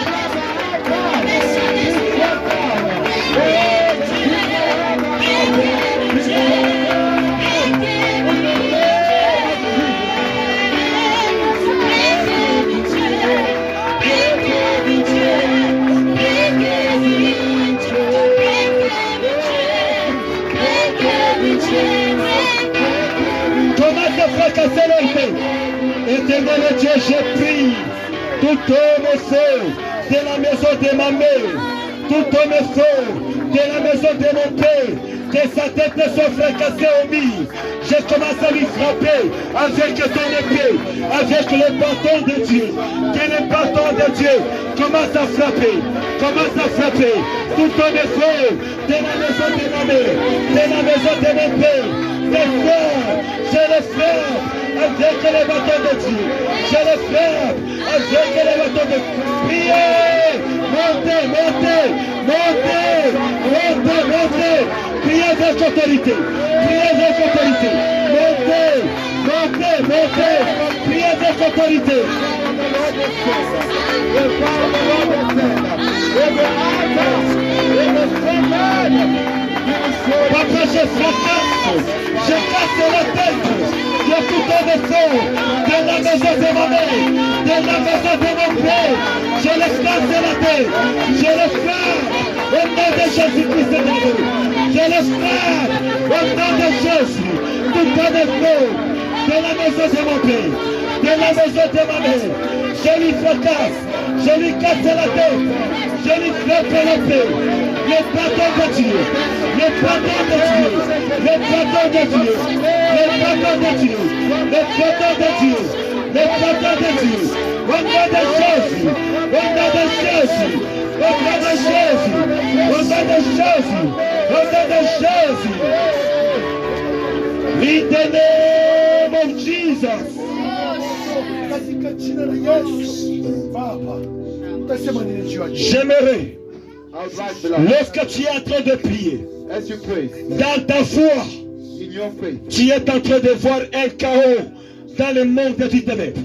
Éternel Dieu, je prie. Tout homme et feu de la maison de ma mère, tout homme et feu de la maison de mon père, que sa tête soit fracassée au mur. Je commence à lui frapper avec ton épée, avec le bâton de Dieu. Que le bâton de Dieu commence à frapper, tout homme et feu de la maison de ma mère, de la maison de mon père. Les frères, je les frappe avec le bâton de Dieu. Je les frappe avec le bâton de Dieu. Priez, montez, montez, montez, montez, montez. Priez avec autorité. Priez avec autorité. Montez, montez, montez. Priez avec autorité. Papa, je fracasse, je casse la tête de tout un effort de la maison de ma mère, de la maison de mon père. Je les casse la tête, je les frappe au nom de Jésus-Christ de Nazareth. Je les frappe au nom de Jésus, tout un effort de la maison de mon père, de la maison de ma mère. Je lui fracasse, je lui casse la tête, je lui frappe la paix. Le bâton de Dieu, le bâton de Dieu, le bâton de Dieu, le bâton de Dieu, le bâton de Dieu, le bâton de Dieu. Au nom de Jésus, au nom de Jésus, au nom de Jésus, au nom de Jésus, au nom de Jésus. In the name of Jesus. J'aimerais, lorsque tu es en train de prier, dans ta foi, tu es en train de voir un chaos dans le monde du ténèbres.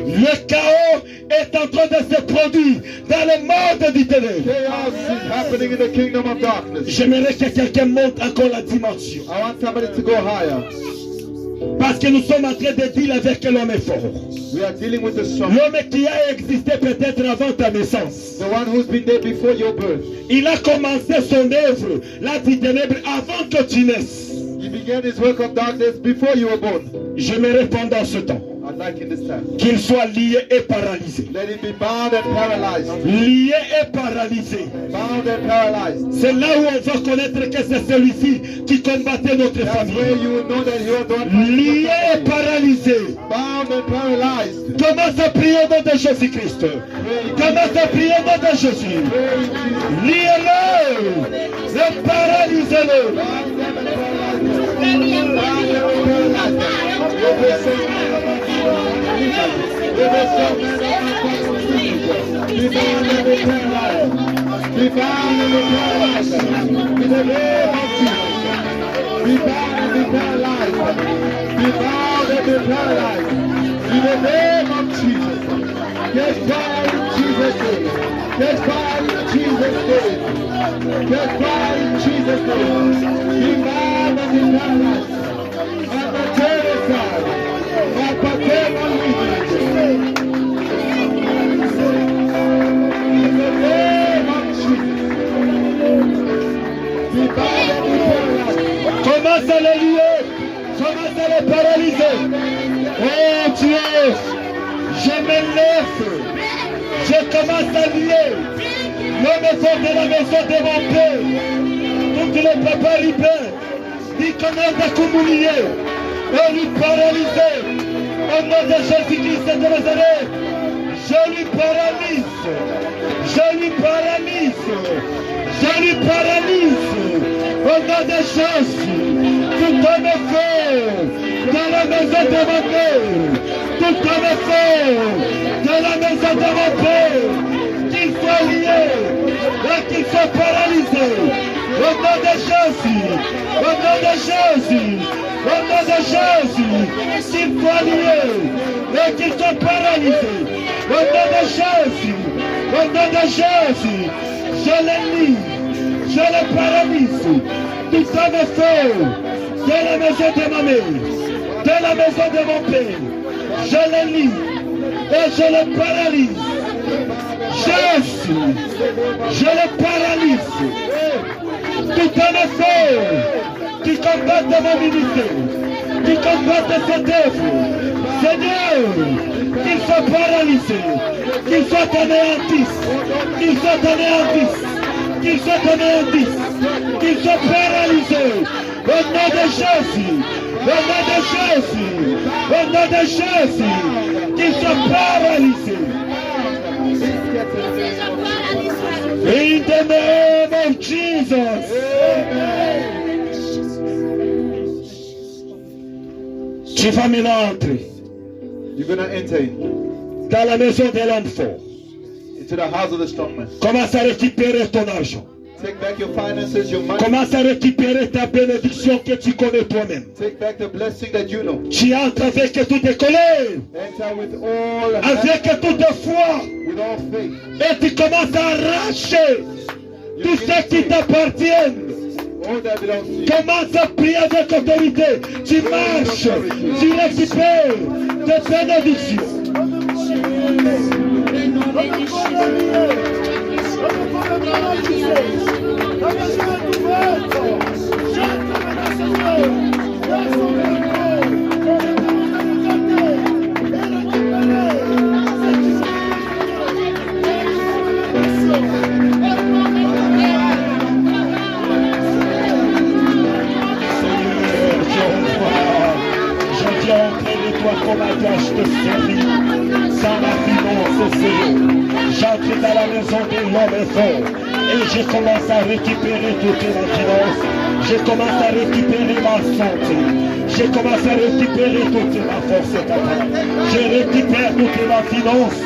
Le chaos est en train de se produire dans le monde du ténèbres. J'aimerais que quelqu'un monte encore la dimension. Parce que nous sommes en train de dealer avec l'homme fort. L'homme qui a existé peut-être avant ta naissance. Il a commencé son œuvre, là du ténèbre, avant que tu naisses. He began his work of darkness before you were born. J'aimerais pendant ce temps qu'il soit lié et paralysé. Let him be bound and paralyzed. Lié et paralysé. Bound and paralyzed. C'est là où on va connaître que c'est celui-ci qui combattait notre famille. Lié et paralysé. Bound and paralyzed. Commence à prier au nom de Jésus-Christ. Commence à prier au nom de Jésus. Liez-le. Le paralysez-le. Commence à les lier, commence à les paralyser. Oh Dieu, je me lève, je commence à lier l'homme fort de la maison de mon père. Toutes les papas libères, ils commencent à communier et lui paralyser. Au nom de Jésus-Christ de Nazareth, je lui paralyse, je lui paralyse, je lui paralyse. Au nom de Jésus, tout homme fort dans la maison de mon père, tout homme fort dans la maison de mon père, qu'il soit lié et qu'il soit paralysé. Au nom de Jésus, au nom de Jésus, au nom de Jésus, qu'il soit lié et qu'il soit paralysé. Au nom de Jésus, au nom de Jésus, je les lie. Je le paralyse, tout homme fort de la maison de ma mère, de la maison de mon père. Je le lie et je le paralyse. Jésus, je le paralyse. Tout homme fort qui combatte mon ministère, qui combatte cette œuvre, Seigneur, qu'ils soient paralysés, qu'ils soient anéantissent, qu'ils soient anéantissent, qu'ils soient anéantissent, qu'ils soient paralysés. Au nom de Jésus, au nom de Jésus, au nom de Jésus, qu'ils soient paralysés. In the name of Jesus. Tu vas maintenant entrer You're going to enter dans la maison de l'homme fort. into the house of the strong man. Commence à récupérer ton argent. Take back your finances, your money. Commence à récupérer ta bénédiction que tu connais toi-même. Take back the blessing that you know. Tu entres avec toute colère, Enter with all avec toute foi, with all faith. et tu commences à arracher tout ce qui t'appartient. All that belongs to you. Commence à prier avec autorité. Tu marches, tu récupères tes bénédictions. Comme un gage de servir, sans ma finance, Seigneur. J'entre dans la maison de l'homme fort et je commence à récupérer toutes mes finances. Je commence à récupérer ma santé. Je commence à récupérer toute ma force, papa. Je récupère toute ma finance.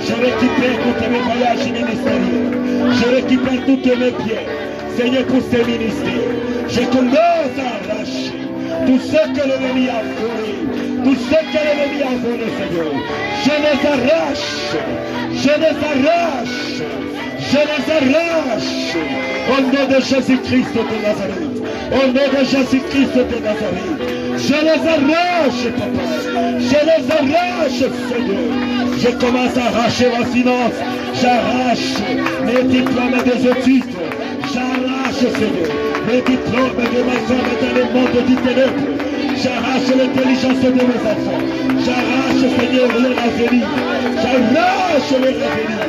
Je récupère tous mes voyages ministériels. Je récupère tous mes biens. Seigneur, pour ces ministères, je commence à arracher tout ce que l'ennemi a volé. Tout ce que l'ennemi a volé, Seigneur, je les arrache, je les arrache, je les arrache. Au nom de Jésus-Christ de Nazareth, au nom de Jésus-Christ de Nazareth, je les arrache, papa, je les arrache, Seigneur. Je commence à arracher ma finance, j'arrache mes diplômes des études, j'arrache, Seigneur, mes diplômes de ma femme dans le monde du ténèbre. J'arrache l'intelligence de mes enfants. J'arrache, Seigneur, leur avenir. J'arrache leur avenir.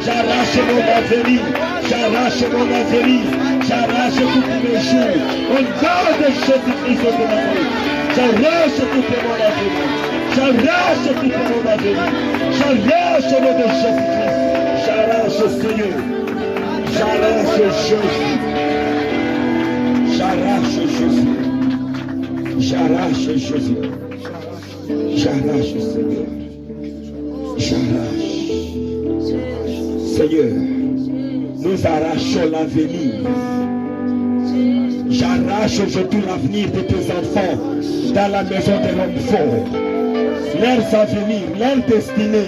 J'arrache mon avenir. J'arrache mon avenir. J'arrache tous mes jours. Au nom de Jésus-Christ de Nazareth. J'arrache tout mon avenir. J'arrache tout mon avenir. J'arrache au nom de Jésus-Christ. J'arrache, Seigneur. J'arrache Jésus. J'arrache Jésus. J'arrache Jésus. J'arrache Seigneur. J'arrache. Seigneur, nous arrachons l'avenir. J'arrache aujourd'hui l'avenir de tes enfants dans la maison de l'homme fort. Leurs avenirs, leur destinée,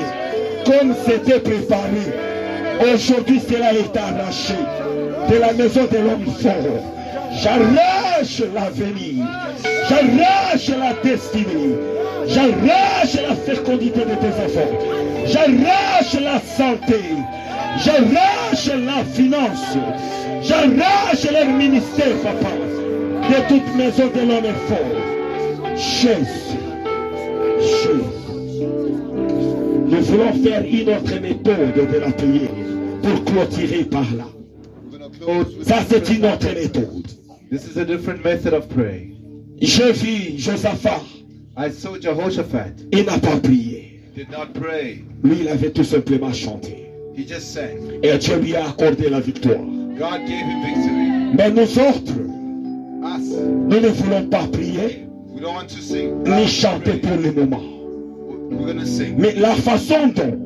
comme c'était préparé. Aujourd'hui, cela est arraché de la maison de l'homme fort. J'arrache l'avenir. J'arrache la destinée. J'arrache la fécondité de tes enfants. J'arrache la santé. J'arrache la finance. J'arrache leur ministère, papa. De toute maison de l'homme fort. Jésus. Jésus. Nous voulons faire une autre méthode de la prière pour clôturer par là. Ça, c'est une autre méthode. This is a different method of praying. J'ai vu Josaphat. I saw Jehoshaphat. Il n'a pas prié. Did not pray. Lui, il avait tout simplement chanté. He just sang. Et Dieu lui a accordé la victoire. God gave him victory. Mais nous autres, Us, nous ne voulons pas prier we don't want to sing. ni chanter pour le moment. We're going to sing. Mais la façon dont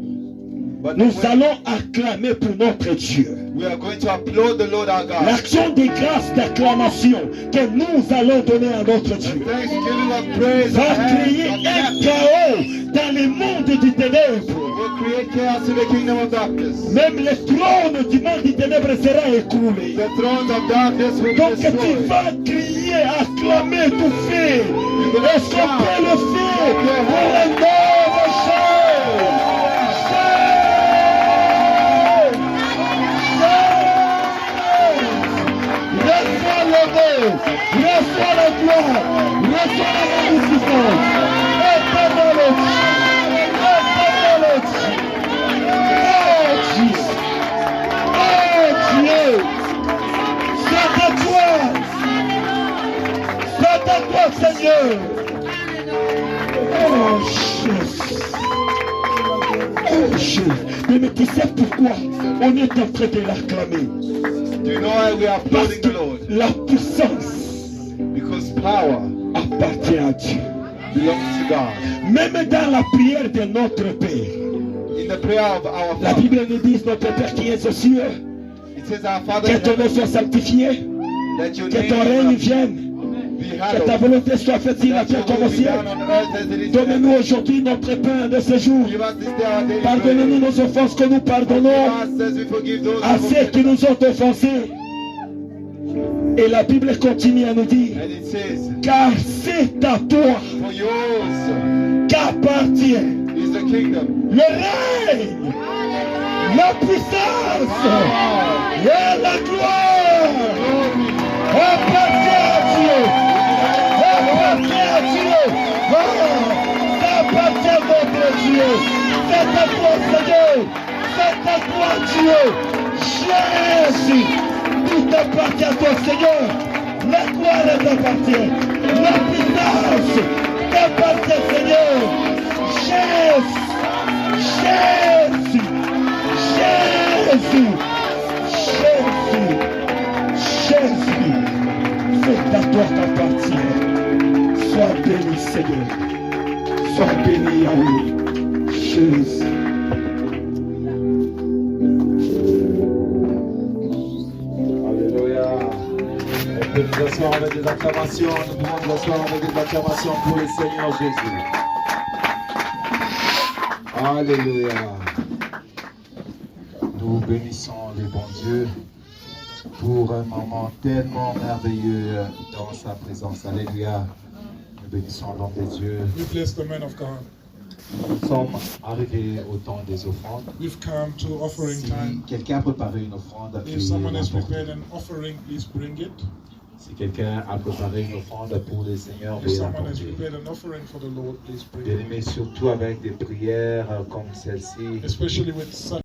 But nous we- allons acclamer pour notre Dieu, we are going to applaud the Lord our God. l'action de grâce d'acclamation que nous allons donner à notre Dieu, Thanksgiving of praise va and créer un chaos dans le monde du ténèbre. will create chaos in the kingdom of darkness. Même le trône du monde du ténèbre sera écroulé. The thrones of darkness will be Donc tu destroyed. vas crier, acclamer, tout faire. Est-ce qu'on peut le faire pour le nom de Jésus? Reçois l'honneur, reçois la gloire, reçois la magnificence. Éternel Seigneur. Oh Jésus. Oh Jésus. Mais tu sais pourquoi on est en train de l'acclamer? Do you know why we are Parce applauding que the Lord? la puissance Because power appartient à Dieu. belongs to God. Même dans la prière de notre Père, In the prayer of our la Father, Bible nous dit, notre Père qui est aux cieux, it says, Our Father, que ton nom soit sanctifié, that your que ton name règne be vienne, que ta hallowed, volonté soit faite sur la that terre your comme au will be ciel. done on earth as it is in Donne-nous heaven. aujourd'hui notre pain de ce jour. Give us this day our daily Pardonne-nous bread. nos offenses que nous pardonnons Forgive us as we forgive those à who ceux qui offend us. nous ont offensés. Et la Bible continue à nous dire, And it says, car c'est à toi For yours qu'appartient is the kingdom, le règne, la puissance et la gloire. Appartient à Dieu. Appartient à Dieu. Oh, ça appartient à notre Dieu. C'est à toi, Seigneur. C'est à toi, Dieu. Jésus. Tout appartient à toi, Seigneur. La gloire t'appartient. La puissance t'appartient, Seigneur. Jésus. Jésus. Jésus. Jésus. Jésus. C'est à toi qu'appartient. Sois béni, Seigneur. Sois béni, Yahweh. Jésus. Alléluia. On peut nous asseoir avec des acclamations. Nous pouvons nous asseoir avec des acclamations pour le Seigneur Jésus. Alléluia. Nous bénissons le bon Dieu pour un moment tellement merveilleux dans sa présence. Alléluia. Nous bénissons l'homme de Dieu. We bless the man of God. Nous sommes arrivés au temps des offrandes. We've come to offering Si time. quelqu'un a préparé une offrande, If veuillez someone has l'apporter. prepared an offering, please bring it. Si quelqu'un a préparé une offrande pour le Seigneur, If veuillez someone has l'apporter. prepared an offering for the Lord, please bring Bien it. aimé, surtout avec des prières comme celle-ci. Especially with such